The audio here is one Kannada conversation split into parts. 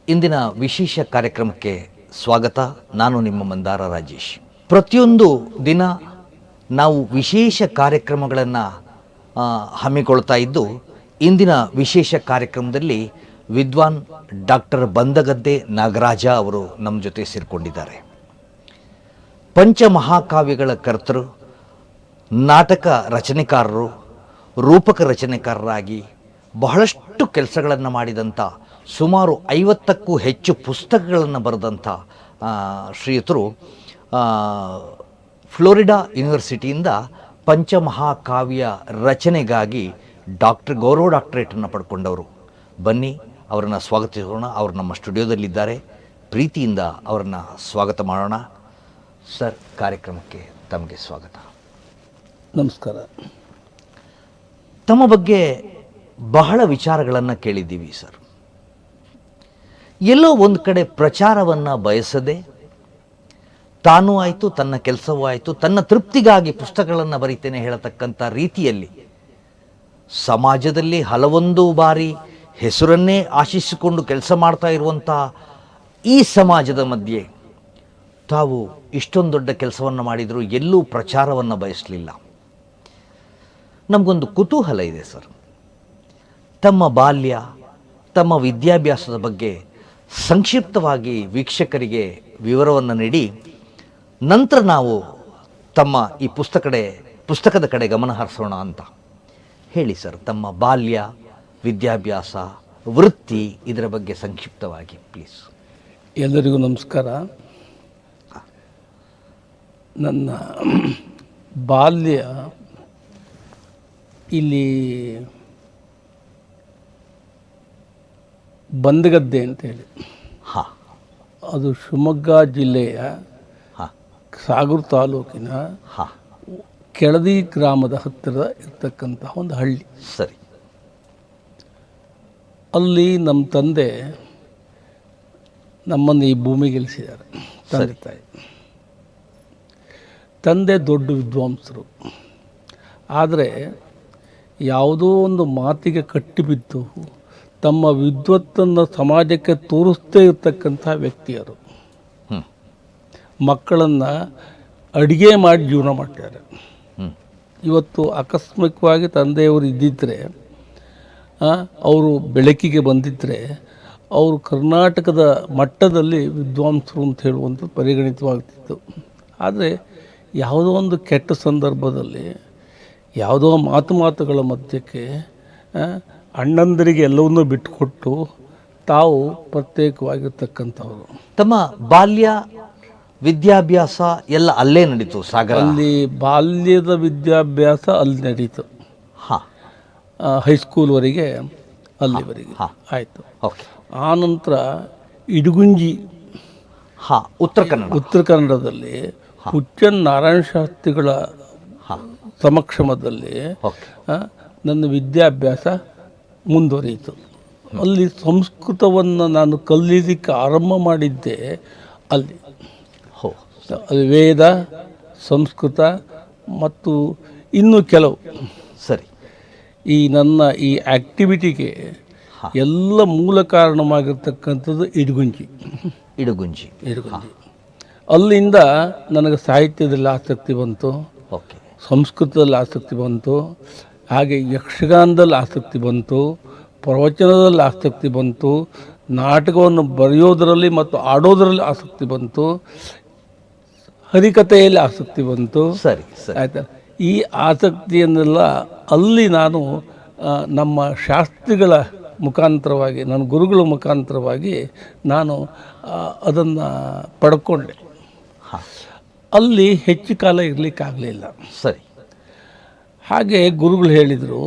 ಇಂದಿನ ವಿಶೇಷ ಕಾರ್ಯಕ್ರಮಕ್ಕೆ ಸ್ವಾಗತ. ನಾನು ನಿಮ್ಮ ಮಂದಾರ ರಾಜೇಶ್. ಪ್ರತಿಯೊಂದು ದಿನ ನಾವು ವಿಶೇಷ ಕಾರ್ಯಕ್ರಮಗಳನ್ನು ಹಮ್ಮಿಕೊಳ್ತಾ ಇದ್ದು, ಇಂದಿನ ವಿಶೇಷ ಕಾರ್ಯಕ್ರಮದಲ್ಲಿ ವಿದ್ವಾನ್ ಡಾಕ್ಟರ್ ಬಂದಗದ್ದೆ ನಾಗರಾಜ ಅವರು ನಮ್ಮ ಜೊತೆ ಸೇರಿಕೊಂಡಿದ್ದಾರೆ. ಪಂಚಮಹಾಕಾವ್ಯಗಳ ಕರ್ತರು, ನಾಟಕ ರಚನೆಕಾರರು, ರೂಪಕ ರಚನೆಕಾರರಾಗಿ ಬಹಳಷ್ಟು ಕೆಲಸಗಳನ್ನು ಮಾಡಿದಂಥ, ಸುಮಾರು 50ಕ್ಕೂ ಹೆಚ್ಚು ಪುಸ್ತಕಗಳನ್ನು ಬರೆದಂಥ ಶ್ರೀಯುತರು ಫ್ಲೋರಿಡಾ ಯೂನಿವರ್ಸಿಟಿಯಿಂದ ಪಂಚಮಹಾಕಾವ್ಯ ರಚನೆಗಾಗಿ ಗೌರವ ಡಾಕ್ಟರೇಟನ್ನು ಪಡ್ಕೊಂಡವರು. ಬನ್ನಿ ಅವರನ್ನು ಸ್ವಾಗತಿಸೋಣ. ಅವರು ನಮ್ಮ ಸ್ಟುಡಿಯೋದಲ್ಲಿದ್ದಾರೆ. ಪ್ರೀತಿಯಿಂದ ಅವರನ್ನು ಸ್ವಾಗತ ಮಾಡೋಣ. ಸರ್, ಕಾರ್ಯಕ್ರಮಕ್ಕೆ ತಮಗೆ ಸ್ವಾಗತ. ನಮಸ್ಕಾರ. ತಮ್ಮ ಬಗ್ಗೆ ಬಹಳ ವಿಚಾರಗಳನ್ನು ಕೇಳಿದ್ದೀವಿ ಸರ್. ಎಲ್ಲೋ ಒಂದು ಕಡೆ ಪ್ರಚಾರವನ್ನು ಬಯಸದೆ, ತಾನೂ ಆಯಿತು, ತನ್ನ ಕೆಲಸವೂ ಆಯಿತು, ತನ್ನ ತೃಪ್ತಿಗಾಗಿ ಪುಸ್ತಕಗಳನ್ನು ಬರೀತೇನೆ ಹೇಳತಕ್ಕಂಥ ರೀತಿಯಲ್ಲಿ ಸಮಾಜದಲ್ಲಿ ಹಲವೊಂದು ಬಾರಿ ಹೆಸರನ್ನೇ ಆಶಿಸಿಕೊಂಡು ಕೆಲಸ ಮಾಡ್ತಾ ಇರುವಂಥ ಈ ಸಮಾಜದ ಮಧ್ಯೆ ತಾವು ಇಷ್ಟೊಂದು ದೊಡ್ಡ ಕೆಲಸವನ್ನು ಮಾಡಿದರೂ ಎಲ್ಲೂ ಪ್ರಚಾರವನ್ನು ಬಯಸಲಿಲ್ಲ. ನಮಗೊಂದು ಕುತೂಹಲ ಇದೆ ಸರ್. ತಮ್ಮ ಬಾಲ್ಯ, ತಮ್ಮ ವಿದ್ಯಾಭ್ಯಾಸದ ಬಗ್ಗೆ ಸಂಕ್ಷಿಪ್ತವಾಗಿ ವೀಕ್ಷಕರಿಗೆ ವಿವರವನ್ನು ನೀಡಿ, ನಂತರ ನಾವು ತಮ್ಮ ಈ ಪುಸ್ತಕದ ಕಡೆ ಗಮನ ಹರಿಸೋಣ ಅಂತ ಹೇಳಿ ಸರ್. ತಮ್ಮ ಬಾಲ್ಯ, ವಿದ್ಯಾಭ್ಯಾಸ, ವೃತ್ತಿ, ಇದರ ಬಗ್ಗೆ ಸಂಕ್ಷಿಪ್ತವಾಗಿ ಪ್ಲೀಸ್. ಎಲ್ಲರಿಗೂ ನಮಸ್ಕಾರ. ನನ್ನ ಬಾಲ್ಯ ಇಲ್ಲಿ ಬಂದಗದ್ದೆ ಅಂತೇಳಿ, ಅದು ಶಿವಮೊಗ್ಗ ಜಿಲ್ಲೆಯ ಸಾಗರ ತಾಲೂಕಿನ ಕೆಳದಿ ಗ್ರಾಮದ ಹತ್ತಿರ ಇರ್ತಕ್ಕಂಥ ಒಂದು ಹಳ್ಳಿ. ಸರಿ. ಅಲ್ಲಿ ನಮ್ಮ ತಂದೆ ನಮ್ಮನ್ನು ಈ ಭೂಮಿಗೆ ಇಳಿಸಿದ್ದಾರೆ. ತಂದೆ ತಾಯಿ. ತಂದೆ ದೊಡ್ಡ ವಿದ್ವಾಂಸರು. ಆದರೆ ಯಾವುದೋ ಒಂದು ಮಾತಿಗೆ ಕಟ್ಟಿಬಿದ್ದು ತಮ್ಮ ವಿದ್ವತ್ತನ್ನು ಸಮಾಜಕ್ಕೆ ತೋರಿಸ್ತೇ ಇರ್ತಕ್ಕಂಥ ವ್ಯಕ್ತಿಯರು. ಮಕ್ಕಳನ್ನು ಅಡುಗೆ ಮಾಡಿ ಜೀವನ ಮಾಡ್ತಾರೆ. ಇವತ್ತು ಆಕಸ್ಮಿಕವಾಗಿ ತಂದೆಯವರು ಇದ್ದಿದ್ದರೆ, ಅವರು ಬೆಳಕಿಗೆ ಬಂದಿದ್ದರೆ, ಅವರು ಕರ್ನಾಟಕದ ಮಟ್ಟದಲ್ಲಿ ವಿದ್ವಾಂಸರು ಅಂತ ಹೇಳುವಂಥದ್ದು ಪರಿಗಣಿತವಾಗ್ತಿತ್ತು. ಆದರೆ ಯಾವುದೋ ಒಂದು ಕೆಟ್ಟ ಸಂದರ್ಭದಲ್ಲಿ, ಯಾವುದೋ ಮಾತುಗಳ ಮಧ್ಯಕ್ಕೆ ಅಣ್ಣಂದರಿಗೆ ಎಲ್ಲವನ್ನೂ ಬಿಟ್ಟುಕೊಟ್ಟು ತಾವು ಪ್ರತ್ಯೇಕವಾಗಿರ್ತಕ್ಕಂಥವ್ರು. ತಮ್ಮ ಬಾಲ್ಯ ವಿದ್ಯಾಭ್ಯಾಸ ಎಲ್ಲ ಅಲ್ಲೇ ನಡೀತು ಸಾಗರ? ಅಲ್ಲಿ ಬಾಲ್ಯದ ವಿದ್ಯಾಭ್ಯಾಸ ಅಲ್ಲಿ ನಡೀತು. ಹೈಸ್ಕೂಲ್ವರೆಗೆ ಅಲ್ಲಿವರೆಗೆ ಆಯಿತು. ಆನಂತರ ಇಡಗುಂಜಿ, ಉತ್ತರ ಕನ್ನಡದಲ್ಲಿ ಹುಚ್ಚನ್ ನಾರಾಯಣ ಶಾಸ್ತ್ರಿಗಳ ಸಮಕ್ಷಮದಲ್ಲಿ ನನ್ನ ವಿದ್ಯಾಭ್ಯಾಸ ಮುಂದುವರಿಯಿತು. ಅಲ್ಲಿ ಸಂಸ್ಕೃತವನ್ನು ನಾನು ಕಲಿಯಲಿಕ್ಕೆ ಆರಂಭ ಮಾಡಿದ್ದೆ ಅಲ್ಲಿ. ವೇದ, ಸಂಸ್ಕೃತ ಮತ್ತು ಇನ್ನೂ ಕೆಲವು. ಸರಿ. ಈ ನನ್ನ ಈ ಆ್ಯಕ್ಟಿವಿಟಿಗೆ ಎಲ್ಲ ಮೂಲ ಕಾರಣವಾಗಿರ್ತಕ್ಕಂಥದ್ದು ಇಡಗುಂಜಿ. ಅಲ್ಲಿಂದ ನನಗೆ ಸಾಹಿತ್ಯದಲ್ಲಿ ಆಸಕ್ತಿ ಬಂತು, ಸಂಸ್ಕೃತದಲ್ಲಿ ಆಸಕ್ತಿ ಬಂತು, ಹಾಗೆ ಯಕ್ಷಗಾನದಲ್ಲಿ ಆಸಕ್ತಿ ಬಂತು, ಪ್ರವಚನದಲ್ಲಿ ಆಸಕ್ತಿ ಬಂತು, ನಾಟಕವನ್ನು ಬರೆಯೋದರಲ್ಲಿ ಮತ್ತು ಆಡೋದರಲ್ಲಿ ಆಸಕ್ತಿ ಬಂತು, ಹರಿಕಥೆಯಲ್ಲಿ ಆಸಕ್ತಿ ಬಂತು. ಸರಿ. ಆಯಿತಾ. ಈ ಆಸಕ್ತಿಯನ್ನೆಲ್ಲ ಅಲ್ಲಿ ನಾನು ನಮ್ಮ ಶಾಸ್ತ್ರಿಗಳ ಮುಖಾಂತರವಾಗಿ, ನನ್ನ ಗುರುಗಳ ಮುಖಾಂತರವಾಗಿ ನಾನು ಅದನ್ನು ಪಡ್ಕೊಂಡೆ. ಅಲ್ಲಿ ಹೆಚ್ಚು ಕಾಲ ಇರಲಿಕ್ಕಾಗಲಿಲ್ಲ. ಸರಿ. ಹಾಗೆ ಗುರುಗಳು ಹೇಳಿದರು,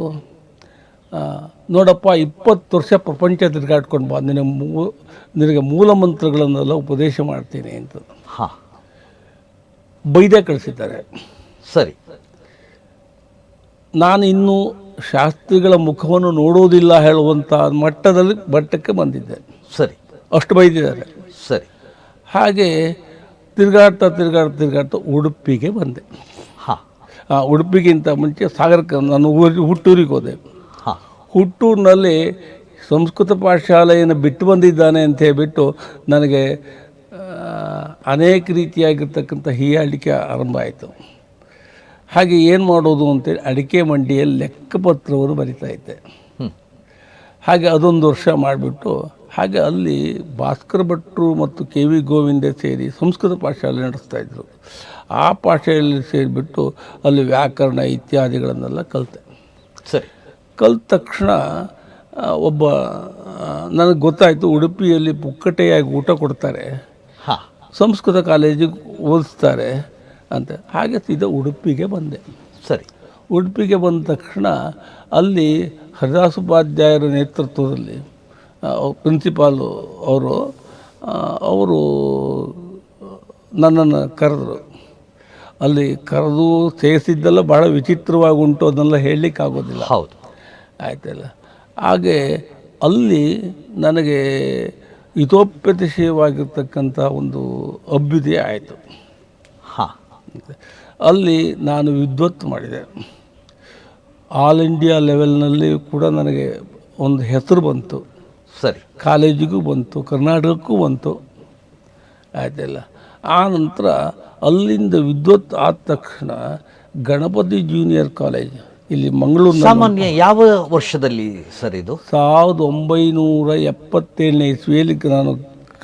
ನೋಡಪ್ಪ, 20 ವರ್ಷ ಪ್ರಪಂಚ ತಿರುಗಾಡ್ಕೊಂಡು ಬಾ, ನಿನಗೆ ಮೂಲ ಮಂತ್ರಗಳನ್ನೆಲ್ಲ ಉಪದೇಶ ಮಾಡ್ತೀನಿ ಅಂತ ಬೈದೇ ಕಳಿಸಿದ್ದಾರೆ. ಸರಿ. ನಾನು ಇನ್ನೂ ಶಾಸ್ತ್ರಿಗಳ ಮುಖವನ್ನು ನೋಡೋದಿಲ್ಲ ಹೇಳುವಂಥ ಮಟ್ಟಕ್ಕೆ ಬಂದಿದ್ದೆ. ಸರಿ. ಅಷ್ಟು ಬೈದಿದ್ದಾರೆ. ಸರಿ. ಹಾಗೆ ತಿರುಗಾಡ್ತಾ ಉಡುಪಿಗೆ ಬಂದೆ. ಉಡುಪಿಗಿಂತ ಮುಂಚೆ ಸಾಗರಕ್ಕೆ ನಾನು ಹುಟ್ಟೂರಿಗೆ ಹೋದೆ. ಹುಟ್ಟೂರಿನಲ್ಲಿ ಸಂಸ್ಕೃತ ಪಾಠಶಾಲೆಯನ್ನು ಬಿಟ್ಟು ಬಂದಿದ್ದಾನೆ ಅಂತ ಹೇಳ್ಬಿಟ್ಟು ನನಗೆ ಅನೇಕ ರೀತಿಯಾಗಿರ್ತಕ್ಕಂಥ ಹೀಯಾಳಿಕೆ ಆರಂಭ ಆಯಿತು. ಹಾಗೆ ಏನು ಮಾಡೋದು ಅಂತೇಳಿ ಅಡಿಕೆ ಮಂಡಿಯಲ್ಲಿ ಲೆಕ್ಕಪತ್ರವನ್ನು ಬರಿತಾ ಇದ್ದೆ. ಹಾಗೆ ಅದೊಂದು ವರ್ಷ ಮಾಡಿಬಿಟ್ಟು ಹಾಗೆ ಅಲ್ಲಿ ಭಾಸ್ಕರ ಭಟ್ರು ಮತ್ತು ಕೆ ವಿ ಗೋವಿಂದೆ ಸೇರಿ ಸಂಸ್ಕೃತ ಪಾಠಶಾಲೆ ನಡೆಸ್ತಾಯಿದ್ರು. ಆ ಪಾಠಶಾಲೆಯಲ್ಲಿ ಸೇರಿಬಿಟ್ಟು ಅಲ್ಲಿ ವ್ಯಾಕರಣ ಇತ್ಯಾದಿಗಳನ್ನೆಲ್ಲ ಕಲಿತೆ. ಸರಿ. ಕಲಿತ ತಕ್ಷಣ ಒಬ್ಬ ನನಗೆ ಗೊತ್ತಾಯಿತು ಉಡುಪಿಯಲ್ಲಿ ಪುಕ್ಕಟೆಯಾಗಿ ಊಟ ಕೊಡ್ತಾರೆ, ಹಾಂ, ಸಂಸ್ಕೃತ ಕಾಲೇಜಿಗೆ ಓದಿಸ್ತಾರೆ ಅಂತ. ಹಾಗೆ ಸೀದಾ ಉಡುಪಿಗೆ ಬಂದೆ. ಸರಿ. ಉಡುಪಿಗೆ ಬಂದ ತಕ್ಷಣ ಅಲ್ಲಿ ಹರಿದಾಸ ಉಪಾಧ್ಯಾಯರ ನೇತೃತ್ವದಲ್ಲಿ ಪ್ರಿನ್ಸಿಪಾಲು ಅವರು ನನ್ನನ್ನು ಕರೆದರು. ಅಲ್ಲಿ ಕರೆದು ಸೇರಿಸಿದ್ದೆಲ್ಲ ಭಾಳ ವಿಚಿತ್ರವಾಗಿ ಉಂಟು, ಅದನ್ನೆಲ್ಲ ಹೇಳಲಿಕ್ಕಾಗೋದಿಲ್ಲ. ಹೌದು, ಆಯ್ತಲ್ಲ. ಹಾಗೆ ಅಲ್ಲಿ ನನಗೆ ಹಿತೋಪದೇಶವಾಗಿರ್ತಕ್ಕಂಥ ಒಂದು ಅಭ್ಯುದಯ ಆಯಿತು. ಹಾಂ. ಅಲ್ಲಿ ನಾನು ವಿದ್ವತ್ ಮಾಡಿದೆ. ಆಲ್ ಇಂಡಿಯಾ ಲೆವೆಲ್ನಲ್ಲಿ ಕೂಡ ನನಗೆ ಒಂದು ಹೆಸರು ಬಂತು. ಸರಿ. ಕಾಲೇಜಿಗೂ ಬಂತು, ಕರ್ನಾಟಕಕ್ಕೂ ಬಂತು. ಆಯ್ತಲ್ಲ. ಆ ನಂತರ ಅಲ್ಲಿಂದ ವಿದ್ವತ್ ಆದ ತಕ್ಷಣ ಗಣಪತಿ ಜೂನಿಯರ್ ಕಾಲೇಜ್ ಇಲ್ಲಿ ಮಂಗಳೂರು. ಸಾಮಾನ್ಯ ಯಾವ ವರ್ಷದಲ್ಲಿ ಸರ್ ಇದು? 1977ನೇ ಇಸ್ವಿಯಲ್ಲಿ ನಾನು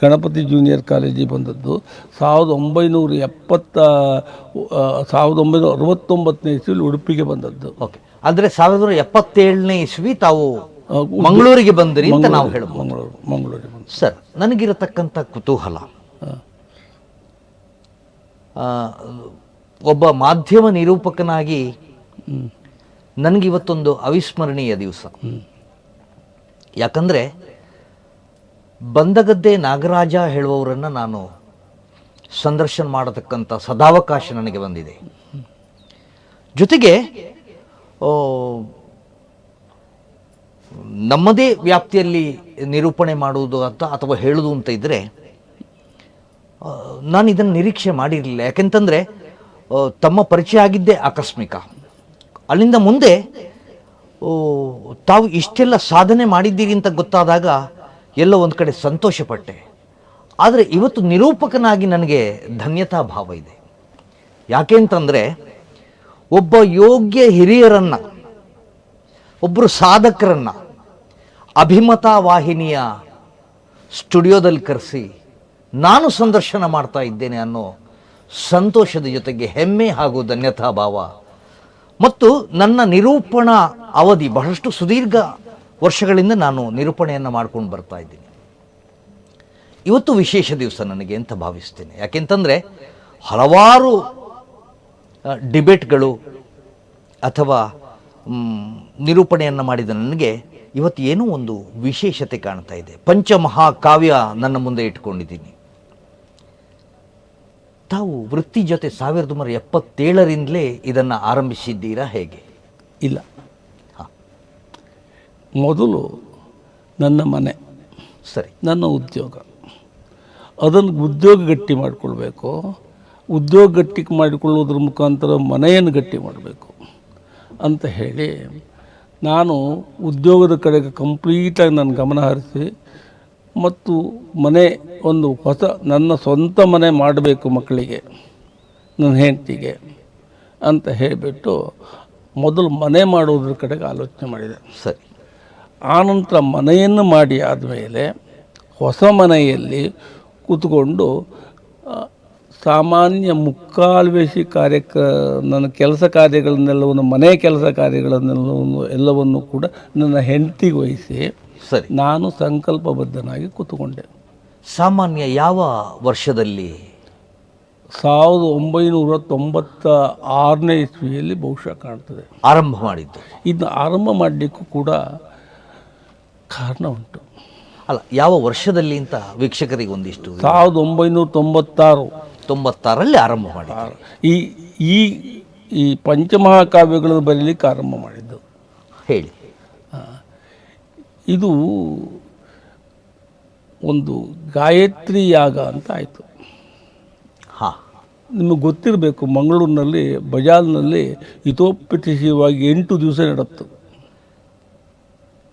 ಗಣಪತಿ ಜೂನಿಯರ್ ಕಾಲೇಜಿಗೆ ಬಂದದ್ದು. 1969ನೇ ಇಸ್ವಿಯಲ್ಲಿ ಉಡುಪಿಗೆ ಬಂದದ್ದು. ಓಕೆ. ಅಂದರೆ 1977ನೇ ಇಸ್ವಿ ತಾವು ಮಂಗಳೂರಿಗೆ ಬಂದಿರಿ ಅಂತ ನಾವು ಹೇಳ್ಬೋದು. ಮಂಗಳೂರಿಗೆ ಬಂದು ಸರ್, ನನಗಿರತಕ್ಕಂಥ ಕುತೂಹಲ, ಒಬ್ಬ ಮಾಧ್ಯಮ ನಿರೂಪಕನಾಗಿ ನನಗಿವತ್ತೊಂದು ಅವಿಸ್ಮರಣೀಯ ದಿವಸ. ಯಾಕಂದರೆ ಬಂದಗದ್ದೆ ನಾಗರಾಜ ಹೇಳುವವರನ್ನು ನಾನು ಸಂದರ್ಶನ ಮಾಡತಕ್ಕಂಥ ಸದಾವಕಾಶ ನನಗೆ ಬಂದಿದೆ. ಜೊತೆಗೆ ನಮ್ಮದೇ ವ್ಯಾಪ್ತಿಯಲ್ಲಿ ನಿರೂಪಣೆ ಮಾಡುವುದು ಅಥವಾ ಹೇಳುವುದು ಅಂತ ಇದ್ದರೆ ನಾನು ಇದನ್ನು ನಿರೀಕ್ಷೆ ಮಾಡಿರಲಿಲ್ಲ. ಯಾಕೆಂತಂದರೆ ತಮ್ಮ ಪರಿಚಯ ಆಗಿದ್ದೇ ಆಕಸ್ಮಿಕ. ಅಲ್ಲಿಂದ ಮುಂದೆ ತಾವು ಇಷ್ಟೆಲ್ಲ ಸಾಧನೆ ಮಾಡಿದ್ದೀರಿ ಅಂತ ಗೊತ್ತಾದಾಗ ಎಲ್ಲ ಒಂದು ಕಡೆ ಸಂತೋಷಪಟ್ಟೆ. ಆದರೆ ಇವತ್ತು ನಿರೂಪಕನಾಗಿ ನನಗೆ ಧನ್ಯತಾ ಭಾವ ಇದೆ. ಯಾಕೆ ಅಂತಂದರೆ ಒಬ್ಬ ಯೋಗ್ಯ ಹಿರಿಯರನ್ನು, ಒಬ್ಬರು ಸಾಧಕರನ್ನು ಅಭಿಮತ ವಾಹಿನಿಯ ಸ್ಟುಡಿಯೋದಲ್ಲಿ ಕರೆಸಿ ನಾನು ಸಂದರ್ಶನ ಮಾಡ್ತಾ ಇದ್ದೇನೆ ಅನ್ನೋ ಸಂತೋಷದ ಜೊತೆಗೆ ಹೆಮ್ಮೆ ಹಾಗೂ ಧನ್ಯತಾ ಭಾವ. ಮತ್ತು ನನ್ನ ನಿರೂಪಣಾ ಅವಧಿ ಬಹಳಷ್ಟು ಸುದೀರ್ಘ ವರ್ಷಗಳಿಂದ ನಾನು ನಿರೂಪಣೆಯನ್ನು ಮಾಡ್ಕೊಂಡು ಬರ್ತಾ ಇದ್ದೀನಿ. ಇವತ್ತು ವಿಶೇಷ ದಿವಸ ನನಗೆ ಅಂತ ಭಾವಿಸ್ತೇನೆ. ಯಾಕೆಂತಂದರೆ ಹಲವಾರು ಡಿಬೇಟ್ಗಳು ಅಥವಾ ನಿರೂಪಣೆಯನ್ನು ಮಾಡಿದ ನನಗೆ ಇವತ್ತು ಏನೋ ಒಂದು ವಿಶೇಷತೆ ಕಾಣ್ತಾ ಇದೆ. ಪಂಚಮಹಾಕಾವ್ಯ ನನ್ನ ಮುಂದೆ ಇಟ್ಕೊಂಡಿದ್ದೀನಿ. ತಾವು ವೃತ್ತಿ ಜೊತೆ 1977ರಿಂದಲೇ ಇದನ್ನು ಆರಂಭಿಸಿದ್ದೀರಾ ಹೇಗೆ? ಇಲ್ಲ, ಮೊದಲು ನನ್ನ ಮನೆ, ಸರಿ, ನನ್ನ ಉದ್ಯೋಗ, ಅದನ್ನು ಉದ್ಯೋಗ ಗಟ್ಟಿ ಮಾಡಿಕೊಳ್ಬೇಕು. ಉದ್ಯೋಗ ಗಟ್ಟಿ ಮಾಡಿಕೊಳ್ಳೋದ್ರ ಮುಖಾಂತರ ಮನೆಯನ್ನು ಗಟ್ಟಿ ಮಾಡಬೇಕು ಅಂತ ಹೇಳಿ ನಾನು ಉದ್ಯೋಗದ ಕಡೆಗೆ ಕಂಪ್ಲೀಟಾಗಿ ನಾನು ಗಮನ ಹರಿಸಿ ಮತ್ತು ಮನೆ ಒಂದು ಹೊಸ ನನ್ನ ಸ್ವಂತ ಮನೆ ಮಾಡಬೇಕು ಮಕ್ಕಳಿಗೆ, ನನ್ನ ಹೆಂಡತಿಗೆ ಅಂತ ಹೇಳಿಬಿಟ್ಟು ಮೊದಲು ಮನೆ ಮಾಡೋದ್ರ ಕಡೆಗೆ ಆಲೋಚನೆ ಮಾಡಿದೆ. ಸರಿ. ಆನಂತರ ಮನೆಯನ್ನು ಮಾಡಿ ಆದಮೇಲೆ ಹೊಸ ಮನೆಯಲ್ಲಿ ಕೂತ್ಕೊಂಡು ಸಾಮಾನ್ಯ ಮುಕ್ಕಾಲ್ವೇಷಿ ನನ್ನ ಕೆಲಸ ಕಾರ್ಯಗಳನ್ನೆಲ್ಲವನ್ನು, ಮನೆ ಕೆಲಸ ಎಲ್ಲವನ್ನು ಕೂಡ ನನ್ನ ಹೆಂಡತಿಗೆ ವಹಿಸಿ ಸರಿ ನಾನು ಸಂಕಲ್ಪಬದ್ಧನಾಗಿ ಕೂತ್ಕೊಂಡೆ. ಸಾಮಾನ್ಯ ಯಾವ ವರ್ಷದಲ್ಲಿ? 1996ನೇ ಇಸ್ವಿಯಲ್ಲಿ ಬಹುಶಃ ಕಾಣ್ತದೆ ಆರಂಭ ಮಾಡಿದ್ದು. ಇದನ್ನು ಆರಂಭ ಮಾಡಲಿಕ್ಕೂ ಕೂಡ ಕಾರಣ ಉಂಟು. ಅಲ್ಲ, ಯಾವ ವರ್ಷದಲ್ಲಿ ಅಂತ ವೀಕ್ಷಕರಿಗೆ ಒಂದಿಷ್ಟು. 1996ರಲ್ಲಿ ಆರಂಭ ಮಾಡಿ ಈ ಪಂಚಮಹಾಕಾವ್ಯಗಳನ್ನು ಬರೀಲಿಕ್ಕೆ ಆರಂಭ ಮಾಡಿದ್ದು. ಹೇಳಿ. ಇದು ಒಂದು ಗಾಯತ್ರಿ ಯಾಗ ಅಂತ ಆಯಿತು. ಹಾಂ, ನಿಮಗೆ ಗೊತ್ತಿರಬೇಕು, ಮಂಗಳೂರಿನಲ್ಲಿ ಬಜಾಲ್ನಲ್ಲಿ ಹಿತೋಪದೇಶವಾಗಿ 8 ದಿವಸ ನಡೆಯಿತು.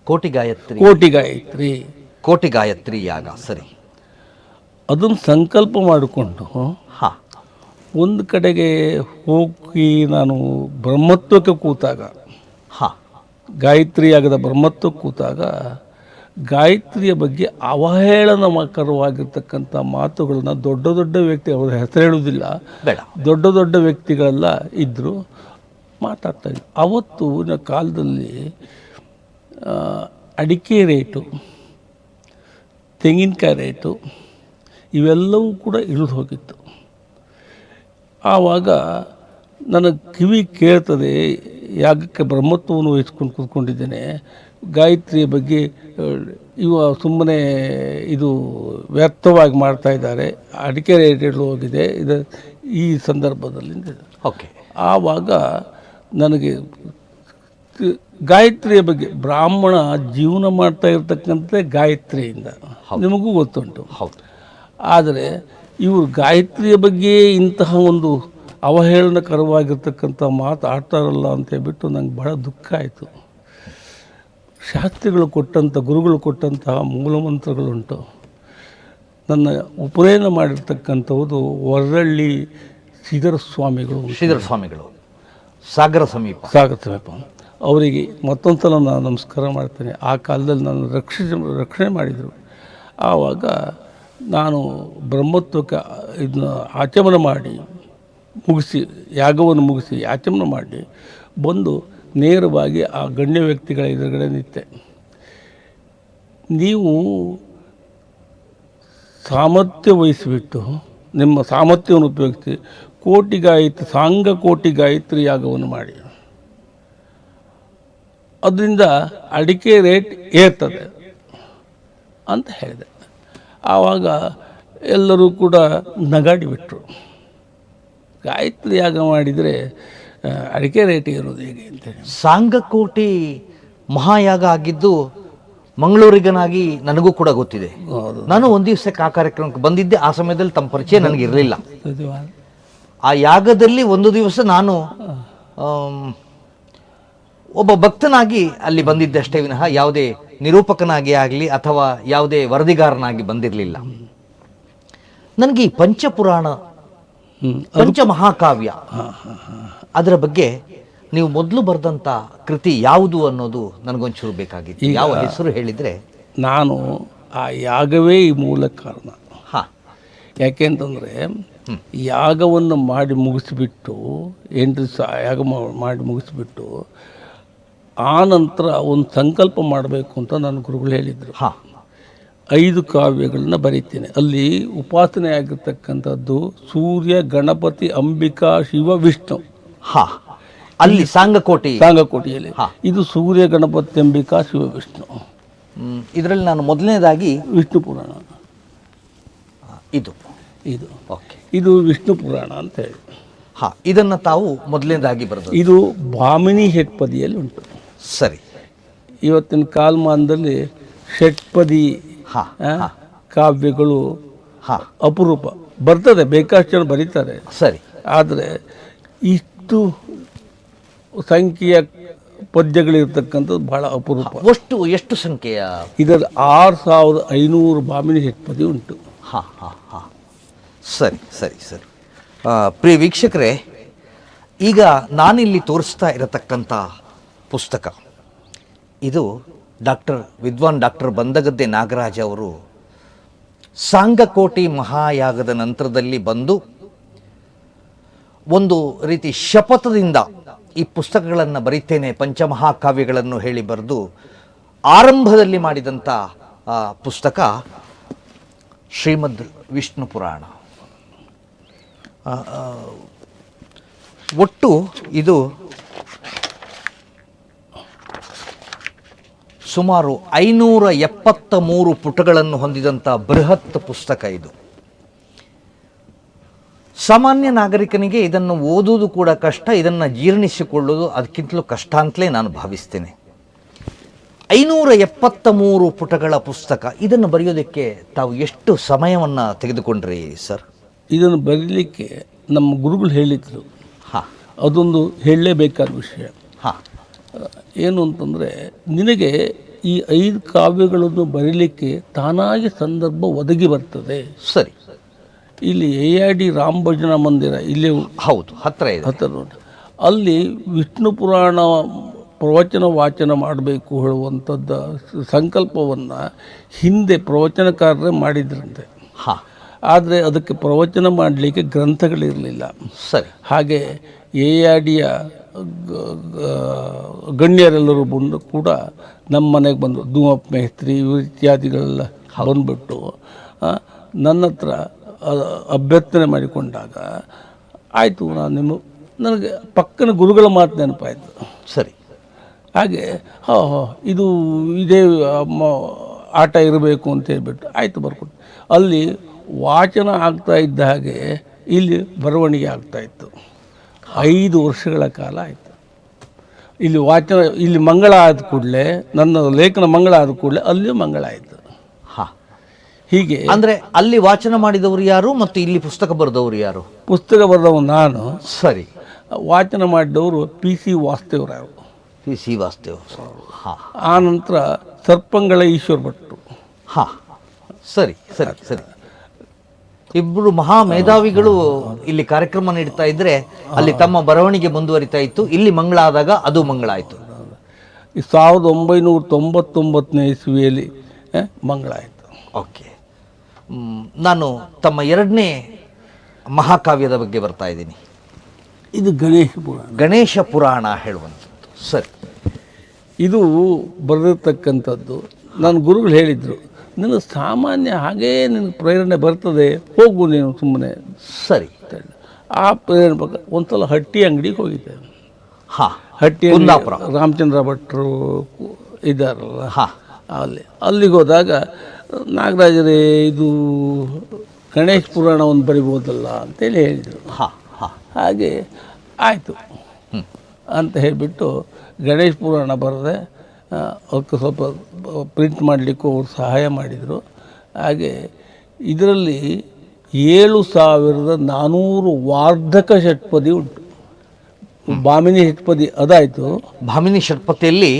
ಕೋಟಿ ಗಾಯತ್ರಿ. ಕೋಟಿ ಗಾಯತ್ರಿ. ಕೋಟಿ ಗಾಯತ್ರಿ ಯಾಗ, ಸರಿ. ಅದನ್ನು ಸಂಕಲ್ಪ ಮಾಡಿಕೊಂಡು ಹಾಂ ಒಂದು ಕಡೆಗೆ ಹೋಗಿ ನಾನು ಬ್ರಹ್ಮತ್ವಕ್ಕೆ ಕೂತಾಗ, ಹಾಂ ಗಾಯತ್ರಿ ಯಾಗದ ಬ್ರಹ್ಮತ್ವಕ್ಕೆ ಕೂತಾಗ ಗಾಯತ್ರಿಯ ಬಗ್ಗೆ ಅವಹೇಳನಕರವಾಗಿರ್ತಕ್ಕಂಥ ಮಾತುಗಳನ್ನ ದೊಡ್ಡ ದೊಡ್ಡ ವ್ಯಕ್ತಿ, ಅವ್ರ ಹೆಸರು ಹೇಳುವುದಿಲ್ಲ, ಬೇಡ, ದೊಡ್ಡ ದೊಡ್ಡ ವ್ಯಕ್ತಿಗಳೆಲ್ಲ ಇದ್ದರು ಮಾತಾಡ್ತಾಯಿದ್ರು. ಅವತ್ತಿನ ಕಾಲದಲ್ಲಿ ಅಡಿಕೆ ರೇಟು, ತೆಂಗಿನಕಾಯಿ ರೇಟು ಇವೆಲ್ಲವೂ ಕೂಡ ಇಳಿದು ಹೋಗಿತ್ತು. ಆವಾಗ ನನ್ನ ಕಿವಿ ಕೇಳ್ತದೆ, ಯಾಗಕ್ಕೆ ಬ್ರಹ್ಮತ್ವವನ್ನು ವಹಿಸ್ಕೊಂಡು ಕೂತ್ಕೊಂಡಿದ್ದೇನೆ, ಗಾಯತ್ರಿಯ ಬಗ್ಗೆ ಇವ ಸುಮ್ಮನೆ ಇದು ವ್ಯರ್ಥವಾಗಿ ಮಾಡ್ತಾ ಇದ್ದಾರೆ, ಅಡಿಕೆ ರೇಟ್ ಇಳಿದು ಹೋಗಿದೆ ಇದು ಈ ಸಂದರ್ಭದಲ್ಲಿ. ಓಕೆ. ಆವಾಗ ನನಗೆ ಗಾಯತ್ರಿಯ ಬಗ್ಗೆ, ಬ್ರಾಹ್ಮಣ ಜೀವನ ಮಾಡ್ತಾ ಇರ್ತಕ್ಕಂಥ ಗಾಯತ್ರಿಯಿಂದ ನಿಮಗೂ ಗೊತ್ತುಂಟು. ಹೌದು. ಆದರೆ ಇವರು ಗಾಯತ್ರಿಯ ಬಗ್ಗೆ ಇಂತಹ ಒಂದು ಅವಹೇಳನಕರವಾಗಿರ್ತಕ್ಕಂಥ ಮಾತು ಆಡ್ತಾರಲ್ಲ ಅಂತ ಹೇಳ್ಬಿಟ್ಟು ನಂಗೆ ಬಹಳ ದುಃಖ ಆಯಿತು. ಶಾಸ್ತ್ರಿಗಳು ಕೊಟ್ಟಂಥ, ಗುರುಗಳು ಕೊಟ್ಟಂತಹ ಮೂಲಮಂತ್ರಗಳುಂಟು. ನನ್ನ ಉಪನಯನ ಮಾಡಿರ್ತಕ್ಕಂಥದ್ದು ವರಳ್ಳಿ ಶ್ರೀಧರ ಸ್ವಾಮಿಗಳು, ಸಾಗರ ಸಮೀಪ. ಅವರಿಗೆ ಮತ್ತೊಂದು ಸಲ ನಾನು ನಮಸ್ಕಾರ ಮಾಡ್ತೇನೆ. ಆ ಕಾಲದಲ್ಲಿ ನಾನು ರಕ್ಷಣೆ ಮಾಡಿದರು. ಆವಾಗ ನಾನು ಬ್ರಹ್ಮತ್ವಕ್ಕೆ ಇದನ್ನ ಆಚಮನ ಮಾಡಿ ಮುಗಿಸಿ, ಯಾಗವನ್ನು ಮುಗಿಸಿ ಆಚಮನ ಮಾಡಿ ಬಂದು ನೇರವಾಗಿ ಆ ಗಣ್ಯ ವ್ಯಕ್ತಿಗಳ ಎದುರುಗಡೆ ನಿಂತೆ. ನೀವು ಸಾಮರ್ಥ್ಯ ವಹಿಸಿಬಿಟ್ಟು, ನಿಮ್ಮ ಸಾಮರ್ಥ್ಯವನ್ನು ಉಪಯೋಗಿಸಿ ಸಾಂಗ ಕೋಟಿ ಗಾಯತ್ರಿ ಯಾಗವನ್ನು ಮಾಡಿ, ಅದರಿಂದ ಅಡಿಕೆ ರೇಟ್ ಏರ್ತದೆ ಅಂತ ಹೇಳಿದೆ. ಆವಾಗ ಎಲ್ಲರೂ ಕೂಡ ನಗಾಡಿಬಿಟ್ರು. ಗಾಯತ್ರಿ ಯಾಗ ಮಾಡಿದರೆ ಅಡಿಕೆ ರೇಟ್ ಇರೋದು ಹೇಗೆ ಅಂತೇಳಿ. ಸಾಂಗಕೋಟಿ ಮಹಾಯಾಗ ಆಗಿದ್ದು ಮಂಗಳೂರಿಗನಾಗಿ ನನಗೂ ಕೂಡ ಗೊತ್ತಿದೆ. ನಾನು ಒಂದು ದಿವಸಕ್ಕೆ ಆ ಕಾರ್ಯಕ್ರಮಕ್ಕೆ ಬಂದಿದ್ದೆ. ಆ ಸಮಯದಲ್ಲಿ ತಮ್ಮ ಪರಿಚಯ ನನಗಿರಲಿಲ್ಲ. ಆ ಯಾಗದಲ್ಲಿ ಒಂದು ದಿವಸ ನಾನು ಒಬ್ಬ ಭಕ್ತನಾಗಿ ಅಲ್ಲಿ ಬಂದಿದ್ದೆ ಅಷ್ಟೇ ವಿನಃ ಯಾವುದೇ ನಿರೂಪಕನಾಗಿ ಆಗಲಿ ಅಥವಾ ಯಾವುದೇ ವರದಿಗಾರನಾಗಿ ಬಂದಿರಲಿಲ್ಲ. ನನಗೆ ಈ ಪಂಚಪುರಾಣ, ಪಂಚಮಹಾಕಾವ್ಯ ಅದರ ಬಗ್ಗೆ ನೀವು ಮೊದಲು ಬರೆದಂಥ ಕೃತಿ ಯಾವುದು ಅನ್ನೋದು ನನಗೊಂಚೂರು ಬೇಕಾಗಿತ್ತು. ಯಾವ ಹೆಸರು ಹೇಳಿದರೆ? ನಾನು ಆ ಯಾಗವೇ ಈ ಮೂಲ ಕಾರಣ. ಹಾಂ. ಯಾಕೆಂತಂದರೆ ಯಾಗವನ್ನು ಮಾಡಿ ಮುಗಿಸಿಬಿಟ್ಟು 8 ದಿವಸ ಯಾಗ ಮಾಡಿ ಮುಗಿಸಿಬಿಟ್ಟು ಆ ನಂತರ ಒಂದು ಸಂಕಲ್ಪ ಮಾಡಬೇಕು ಅಂತ ನನ್ನ ಗುರುಗಳು ಹೇಳಿದರು. ಹಾಂ. 5 ಕಾವ್ಯಗಳನ್ನ ಬರೀತೀನಿ. ಅಲ್ಲಿ ಉಪಾಸನೆ ಆಗಿರ್ತಕ್ಕಂಥದ್ದು ಸೂರ್ಯ, ಗಣಪತಿ, ಅಂಬಿಕಾ, ಶಿವ, ವಿಷ್ಣು. ಹಾಂ. ಅಲ್ಲಿ ಸಾಂಗಕೋಟಿಯಲ್ಲಿ ಇದು ಸೂರ್ಯ, ಗಣಪತಿ, ಅಂಬಿಕಾ, ಶಿವ, ವಿಷ್ಣು. ಇದರಲ್ಲಿ ನಾನು ಮೊದಲನೇದಾಗಿ ವಿಷ್ಣು ಪುರಾಣ, ಇದು ಓಕೆ, ಇದು ವಿಷ್ಣು ಪುರಾಣ ಅಂತ ಹೇಳಿ. ಹಾಂ. ಇದನ್ನು ತಾವು ಮೊದಲನೇದಾಗಿ ಬರೆದು, ಇದು ಭಾಮಿನಿ ಷಟ್ಪದಿಯಲ್ಲಿ ಉಂಟು. ಸರಿ. ಇವತ್ತಿನ ಕಾಲಮಾನದಲ್ಲಿ ಷಟ್ಪದಿ ಕಾವ್ಯಗಳು ಅಪರೂಪ. ಬರ್ತದೆ, ಬೇಕಾಷ್ಟು ಜನ ಬರೀತಾರೆ, ಸರಿ. ಆದರೆ ಇಷ್ಟು ಸಂಖ್ಯೆಯ ಪದ್ಯಗಳಿರ್ತಕ್ಕಂಥದ್ದು ಬಹಳ ಅಪರೂಪ. ಎಷ್ಟು ಸಂಖ್ಯೆಯ? ಇದರಲ್ಲಿ 6500 ಭಾಮಿನಿ ಷಟ್ಪದಿ ಉಂಟು. ಹಾಂ ಹಾಂ ಹಾಂ. ಸರಿ ಸರಿ ಸರಿ. ಪ್ರಿಯ ವೀಕ್ಷಕರೇ, ಈಗ ನಾನಿಲ್ಲಿ ತೋರಿಸ್ತಾ ಇರತಕ್ಕಂಥ ಪುಸ್ತಕ ಇದು ವಿದ್ವಾನ್ ಡಾಕ್ಟರ್ ಬಂದಗದ್ದೆ ನಾಗರಾಜ್ ಅವರು ಸಾಂಗಕೋಟಿ ಮಹಾಯಾಗದ ನಂತರದಲ್ಲಿ ಬಂದು ಒಂದು ರೀತಿ ಶಪಥದಿಂದ ಈ ಪುಸ್ತಕಗಳನ್ನು ಬರೀತೇನೆ, ಪಂಚಮಹಾಕಾವ್ಯಗಳನ್ನು ಹೇಳಿ ಬರೆದು ಆರಂಭದಲ್ಲಿ ಮಾಡಿದಂಥ ಪುಸ್ತಕ ಶ್ರೀಮದ್ ವಿಷ್ಣು ಪುರಾಣ. ಒಟ್ಟು ಇದು ಸುಮಾರು 573 ಪುಟಗಳನ್ನು ಹೊಂದಿದಂಥ ಬೃಹತ್ ಪುಸ್ತಕ ಇದು. ಸಾಮಾನ್ಯ ನಾಗರಿಕನಿಗೆ ಇದನ್ನು ಓದುವುದು ಕೂಡ ಕಷ್ಟ, ಇದನ್ನು ಜೀರ್ಣಿಸಿಕೊಳ್ಳುವುದು ಅದಕ್ಕಿಂತಲೂ ಕಷ್ಟ ಅಂತಲೇ ನಾನು ಭಾವಿಸ್ತೇನೆ. 573 ಪುಟಗಳ ಪುಸ್ತಕ, ಇದನ್ನು ಬರೆಯೋದಕ್ಕೆ ತಾವು ಎಷ್ಟು ಸಮಯವನ್ನು ತೆಗೆದುಕೊಂಡ್ರಿ ಸರ್? ಇದನ್ನು ಬರೀಲಿಕ್ಕೆ ನಮ್ಮ ಗುರುಗಳು ಹೇಳಿದ್ರು. ಹಾಂ. ಅದೊಂದು ಹೇಳಲೇಬೇಕಾದ ವಿಷಯ. ಹಾಂ. ಏನು ಅಂತಂದರೆ, ನಿನಗೆ ಈ 5 ಕಾವ್ಯಗಳನ್ನು ಬರೀಲಿಕ್ಕೆ ತಾನಾಗಿ ಸಂದರ್ಭ ಒದಗಿ ಬರ್ತದೆ. ಸರಿ. ಇಲ್ಲಿ AID ರಾಮ ಭಜನಾ ಮಂದಿರ ಇಲ್ಲಿ ಹೌದು, ಹತ್ತಿರ ಇದೆ. ಹತ್ತಿರ ನೋಡಿ, ಅಲ್ಲಿ ವಿಷ್ಣು ಪುರಾಣ ಪ್ರವಚನ ವಾಚನ ಮಾಡಬೇಕು ಹೇಳುವಂಥದ್ದು ಸಂಕಲ್ಪವನ್ನು ಹಿಂದೆ ಪ್ರವಚನಕಾರರೇ ಮಾಡಿದ್ರಂತೆ. ಹಾಂ. ಆದರೆ ಅದಕ್ಕೆ ಪ್ರವಚನ ಮಾಡಲಿಕ್ಕೆ ಗ್ರಂಥಗಳಿರಲಿಲ್ಲ. ಸರಿ. ಹಾಗೆ AIDಯ ಗಣ್ಯರೆಲ್ಲರೂ ಬಂದು ಕೂಡ ನಮ್ಮ ಮನೆಗೆ ಬಂದರು. ಧೂಮಪ್ಪ ಮೇಸ್ತ್ರಿ ಇತ್ಯಾದಿಗಳೆಲ್ಲ ಬಂದುಬಿಟ್ಟು ನನ್ನ ಹತ್ರ ಅಭ್ಯರ್ಥನೆ ಮಾಡಿಕೊಂಡಾಗ ಆಯಿತು, ನನಗೆ ಪಕ್ಕನ ಗುರುಗಳ ಮಾತು ನೆನಪಾಯಿತು. ಸರಿ. ಹಾಗೆ ಇದು ಇದೇ ಆಟ ಇರಬೇಕು ಅಂತ ಹೇಳ್ಬಿಟ್ಟು ಆಯಿತು ಬರ್ಕೊಟ್ಟು. ಅಲ್ಲಿ ವಾಚನ ಆಗ್ತಾ ಇದ್ದ ಹಾಗೆ ಇಲ್ಲಿ ಬರವಣಿಗೆ ಆಗ್ತಾಯಿತ್ತು. 5 ವರ್ಷಗಳ ಕಾಲ ಆಯಿತು. ಇಲ್ಲಿ ವಾಚನ, ಇಲ್ಲಿ ಮಂಗಳ ಆದ ಕೂಡಲೇ, ನನ್ನ ಲೇಖನ ಮಂಗಳ ಆದ ಕೂಡಲೇ ಅಲ್ಲಿಯೂ ಮಂಗಳ ಆಯಿತು. ಹಾಂ. ಹೀಗೆ ಅಂದರೆ ಅಲ್ಲಿ ವಾಚನ ಮಾಡಿದವರು ಯಾರು ಮತ್ತು ಇಲ್ಲಿ ಪುಸ್ತಕ ಬರೆದವರು ಯಾರು? ಪುಸ್ತಕ ಬರೆದವ ನಾನು. ಸರಿ. ವಾಚನ ಮಾಡಿದವರು PC ವಾಸ್ತೇವರಾಯರು. PC ವಾಸ್ತೇವ್. ಹಾಂ. ಆ ನಂತರ ಸರ್ಪಂಗಳ ಈಶ್ವರ ಭಟ್ರು. ಹಾಂ. ಸರಿ ಸರಿ ಸರಿ. ಇಬ್ಬರು ಮಹಾ ಮೇಧಾವಿಗಳು ಇಲ್ಲಿ ಕಾರ್ಯಕ್ರಮ ನೀಡ್ತಾ ಇದ್ರೆ ಅಲ್ಲಿ ತಮ್ಮ ಬರವಣಿಗೆ ಮುಂದುವರಿತಾ ಇತ್ತು. ಇಲ್ಲಿ ಮಂಗಳ ಆದಾಗ ಅದು ಮಂಗಳ ಆಯಿತು. 1999ನೇ ಇಸ್ವಿಯಲ್ಲಿ ಮಂಗಳ ಆಯಿತು. ಓಕೆ. ನಾನು ತಮ್ಮ 2ನೇ ಮಹಾಕಾವ್ಯದ ಬಗ್ಗೆ ಬರ್ತಾ ಇದ್ದೀನಿ. ಇದು ಗಣೇಶ ಪುರಾಣ. ಗಣೇಶ ಪುರಾಣ ಹೇಳುವಂಥದ್ದು. ಸರಿ. ಇದು ಬರೆದಿರ್ತಕ್ಕಂಥದ್ದು ನನ್ನ ಗುರುಗಳು ಹೇಳಿದರು, ನಿನಗೆ ಸಾಮಾನ್ಯ ಹಾಗೇ ನಿನಗೆ ಪ್ರೇರಣೆ ಬರ್ತದೆ, ಹೋಗು ನೀನು ಸುಮ್ಮನೆ. ಸರಿ. ಆ ಪ್ರೇರಣೆ ಬಗ್ಗೆ ಒಂದು ಸಲ ಹಟ್ಟಿ ಅಂಗಡಿಗೆ ಹೋಗಿದ್ದೆ. ಹಾಂ. ಹಟ್ಟಿ ಕುಂದಾಪುರ ರಾಮಚಂದ್ರ ಭಟ್ರು ಇದ್ದಾರಲ್ಲ, ಹಾಂ, ಅಲ್ಲಿಗೆ ಹೋದಾಗ ನಾಗರಾಜರೇ ಇದು ಗಣೇಶ ಪುರಾಣ ಒಂದು ಬರಿಬೋದಲ್ಲ ಅಂತೇಳಿ ಹೇಳಿದರು. ಹಾಂ ಹಾಂ. ಹಾಗೆ ಆಯಿತು ಅಂತ ಹೇಳಿಬಿಟ್ಟು ಗಣೇಶ ಪುರಾಣ ಬರೆದೆ. ಅವಕ್ಕೆ ಸ್ವಲ್ಪ ಪ್ರಿಂಟ್ ಮಾಡಲಿಕ್ಕೂ ಅವ್ರು ಸಹಾಯ ಮಾಡಿದರು. ಹಾಗೆ ಇದರಲ್ಲಿ 7400 ವಾರ್ಧಕ ಷಟ್ಪದಿ ಉಂಟು. ಭಾಮಿನಿ ಷಟ್ಪದಿ ಅದಾಯಿತು. ಭಾಮಿನಿ ಷಟ್ಪದಿಯಲ್ಲಿ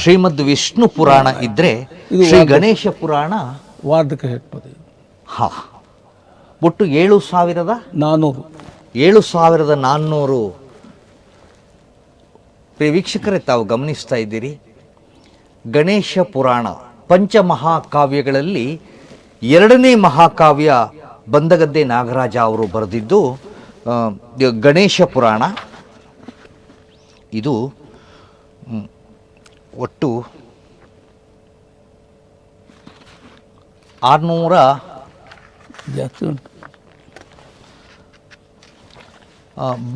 ಶ್ರೀಮದ್ ವಿಷ್ಣು ಪುರಾಣ ಇದ್ದರೆ ಶ್ರೀ ಗಣೇಶ ಪುರಾಣ ವಾರ್ಧಕ ಷಟ್ಪದಿ. ಹಾಂ. ಒಟ್ಟು 7400. 7400 ಪ್ರಿಯ ವೀಕ್ಷಕರೇ, ತಾವು ಗಮನಿಸ್ತಾ ಇದ್ದೀರಿ. ಗಣೇಶ ಪುರಾಣ ಪಂಚಮಹಾಕಾವ್ಯಗಳಲ್ಲಿ 2ನೇ ಮಹಾಕಾವ್ಯ ಬಂದಗದ್ದೆ ನಾಗರಾಜ ಅವರು ಬರೆದಿದ್ದು ಗಣೇಶ ಪುರಾಣ. ಇದು ಒಟ್ಟು 600 ಜಾಸ್ತಿ ಉಂಟು.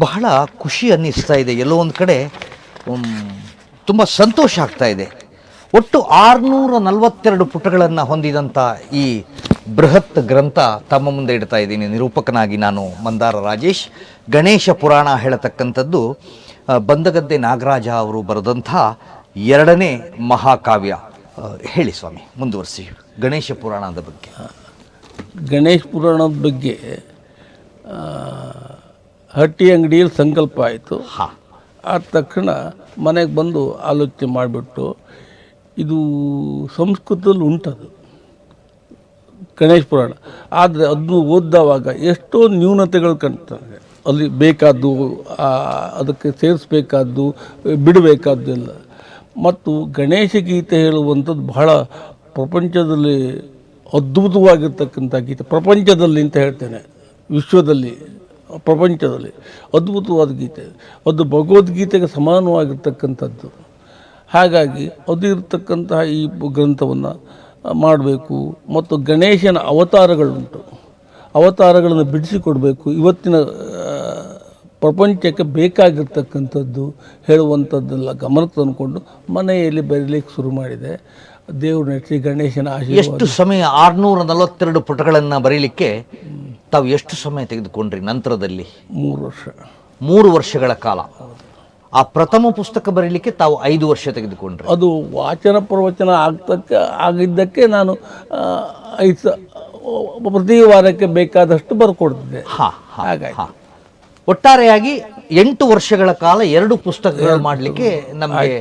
ಬಹಳ ಖುಷಿ ಅನ್ನಿಸ್ತಾ ಇದೆ. ಎಲ್ಲೋ ಒಂದು ಕಡೆ ತುಂಬ ಸಂತೋಷ ಆಗ್ತಾ ಇದೆ. ಒಟ್ಟು 642 ಪುಟಗಳನ್ನು ಹೊಂದಿದಂಥ ಈ ಬೃಹತ್ ಗ್ರಂಥ ತಮ್ಮ ಮುಂದೆ ಇಡ್ತಾ ಇದ್ದೀನಿ. ನಿರೂಪಕನಾಗಿ ನಾನು ಮಂದಾರ ರಾಜೇಶ್. ಗಣೇಶ ಪುರಾಣ ಹೇಳತಕ್ಕಂಥದ್ದು ಬಂದಗದ್ದೆ ನಾಗರಾಜ ಅವರು ಬರೆದಂಥ 2ನೇ ಮಹಾಕಾವ್ಯ. ಹೇಳಿ ಸ್ವಾಮಿ, ಮುಂದುವರಿಸಿ ಗಣೇಶ ಪುರಾಣದ ಬಗ್ಗೆ. ಗಣೇಶ ಪುರಾಣದ ಬಗ್ಗೆ ಹಟ್ಟಿ ಅಂಗಡಿಯಲ್ಲಿ ಸಂಕಲ್ಪ ಆಯಿತು. ಹಾಂ. ಆದ ತಕ್ಷಣ ಮನೆಗೆ ಬಂದು ಆಲೋಚನೆ ಮಾಡಿಬಿಟ್ಟು, ಇದು ಸಂಸ್ಕೃತದಲ್ಲಿ ಉಂಟದು ಗಣೇಶ ಪುರಾಣ, ಆದರೆ ಅದನ್ನು ಓದಿದವಾಗ ಎಷ್ಟೋ ನ್ಯೂನತೆಗಳು ಕಾಣ್ತವೆ. ಅಲ್ಲಿ ಬೇಕಾದ್ದು, ಅದಕ್ಕೆ ಸೇರಿಸ್ಬೇಕಾದ್ದು, ಬಿಡಬೇಕಾದ್ದು ಎಲ್ಲ. ಮತ್ತು ಗಣೇಶ ಗೀತೆ ಹೇಳುವಂಥದ್ದು ಬಹಳ ಪ್ರಪಂಚದಲ್ಲಿ ಅದ್ಭುತವಾಗಿರ್ತಕ್ಕಂಥ ಗೀತೆ. ಪ್ರಪಂಚದಲ್ಲಿ ಅಂತ ಹೇಳ್ತೇನೆ, ವಿಶ್ವದಲ್ಲಿ, ಪ್ರಪಂಚದಲ್ಲಿ ಅದ್ಭುತವಾದ ಗೀತೆ. ಅದು ಭಗವದ್ಗೀತೆಗೆ ಸಮಾನವಾಗಿರ್ತಕ್ಕಂಥದ್ದು. ಹಾಗಾಗಿ ಅದು ಇರತಕ್ಕಂತಹ ಈ ಗ್ರಂಥವನ್ನು ಮಾಡಬೇಕು. ಮತ್ತು ಗಣೇಶನ ಅವತಾರಗಳುಂಟು, ಅವತಾರಗಳನ್ನು ಬಿಡಿಸಿಕೊಡಬೇಕು. ಇವತ್ತಿನ ಪ್ರಪಂಚಕ್ಕೆ ಬೇಕಾಗಿರ್ತಕ್ಕಂಥದ್ದು ಹೇಳುವಂಥದ್ದೆಲ್ಲ ಗಮನಕ್ಕೆ ತಂದುಕೊಂಡು ಮನೆಯಲ್ಲಿ ಬರೀಲಿಕ್ಕೆ ಶುರು ಮಾಡಿದೆ. ದೇವ್ರ ಶ್ರೀ ಗಣೇಶನ ಆಶೀರ್ವಾದ. ಎಷ್ಟು ಸಮಯ? 642 ಪುಟಗಳನ್ನು ಬರೀಲಿಕ್ಕೆ ತಾವು ಎಷ್ಟು ಸಮಯ ತೆಗೆದುಕೊಂಡ್ರಿ ನಂತರದಲ್ಲಿ? 3 ವರ್ಷ. 3 ವರ್ಷಗಳ ಕಾಲ. ಆ ಪ್ರಥಮ ಪುಸ್ತಕ ಬರೀಲಿಕ್ಕೆ ತಾವು 5 ವರ್ಷ ತೆಗೆದುಕೊಂಡ್ರಿ. ಅದು ವಾಚನ ಪ್ರವಚನ ಆಗಿದ್ದಕ್ಕೆ ನಾನು ಪ್ರತಿ ವಾರಕ್ಕೆ ಬೇಕಾದಷ್ಟು ಬರ್ಕೊಡ್ತಿದ್ದೆ. ಹಾಗಾಗಿ ಒಟ್ಟಾರೆಯಾಗಿ 8 ವರ್ಷಗಳ ಕಾಲ 2 ಪುಸ್ತಕಗಳು ಮಾಡಲಿಕ್ಕೆ ನಮಗೆ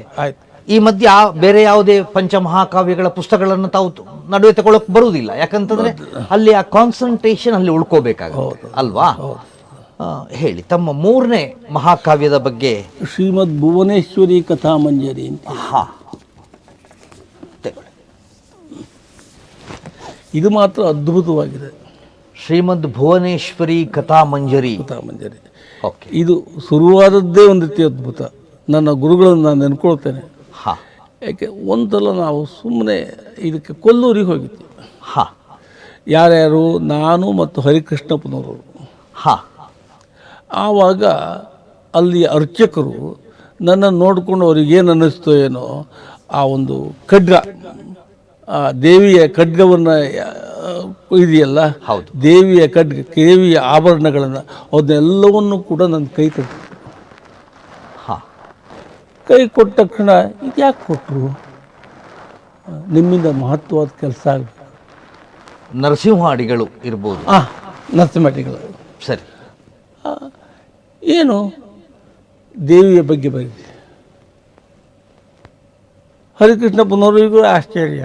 ಈ ಮಧ್ಯೆ ಬೇರೆ ಯಾವುದೇ ಪಂಚಮಹಾಕಾವ್ಯಗಳ ಪುಸ್ತಕಗಳನ್ನು ತಾವು ನಡುವೆ ತಗೊಳ್ಳೋಕೆ ಬರುವುದಿಲ್ಲ, ಯಾಕಂತಂದ್ರೆ ಅಲ್ಲಿ ಆ ಕಾನ್ಸಂಟ್ರೇಷನ್ ಅಲ್ಲಿ ಉಳ್ಕೋಬೇಕಾಗುತ್ತೆ ಅಲ್ವಾ? ಹೇಳಿ, ತಮ್ಮ ಮೂರನೇ ಮಹಾಕಾವ್ಯದ ಬಗ್ಗೆ. ಶ್ರೀಮದ್ ಭುವನೇಶ್ವರಿ ಕಥಾಮಂಜರಿ ಅಂತ. ಹಾ, ಇದು ಮಾತ್ರ ಅದ್ಭುತವಾಗಿದೆ. ಶ್ರೀಮದ್ ಭುವನೇಶ್ವರಿ ಕಥಾಮಂಜರಿ. ಓಕೆ. ಇದು ಶುರುವಾದದ್ದೇ ಒಂದು ರೀತಿ ಅದ್ಭುತ. ನನ್ನ ಗುರುಗಳನ್ನು ನಾನು ನೆನ್ಕೊಳ್ತೇನೆ. ಹಾಂ. ಯಾಕೆ ಒಂದಲ್ಲ ನಾವು ಸುಮ್ಮನೆ ಇದಕ್ಕೆ ಕೊಲ್ಲೂರಿಗೆ ಹೋಗಿದ್ವಿ. ಹಾಂ. ಯಾರ್ಯಾರು? ನಾನು ಮತ್ತು ಹರಿಕೃಷ್ಣಪ್ಪನವರು. ಹಾಂ. ಆವಾಗ ಅಲ್ಲಿ ಅರ್ಚಕರು ನನ್ನನ್ನು ನೋಡಿಕೊಂಡು ಅವ್ರಿಗೇನು ಅನ್ನಿಸ್ತೋ ಏನೋ, ಆ ಒಂದು ಖಡ್ಗ, ಆ ದೇವಿಯ ಖಡ್ಗವನ್ನು ಇದೆಯಲ್ಲ, ಹೌದು, ದೇವಿಯ ಖಡ್ಗ, ದೇವಿಯ ಆಭರಣಗಳನ್ನು ಅದನ್ನೆಲ್ಲವನ್ನು ಕೂಡ ನನ್ನ ಕೈ ಕೊಟ್ಟು, ಕೈ ಕೊಟ್ಟ ತಕ್ಷಣ ಇದು ಯಾಕೆ ಕೊಟ್ಟರು? ನಿಮ್ಮಿಂದ ಮಹತ್ವವಾದ ಕೆಲಸ ಆಗಬೇಕು. ನರಸಿಂಹಾಡಿಗಳು ಇರ್ಬೋದು. ನರಸಿಂಹಾಡಿಗಳು. ಸರಿ. ಏನು ದೇವಿಯ ಬಗ್ಗೆ ಬರೀ ಹರಿಕೃಷ್ಣಪ್ಪನವರಿಗೂ ಆಶ್ಚರ್ಯ.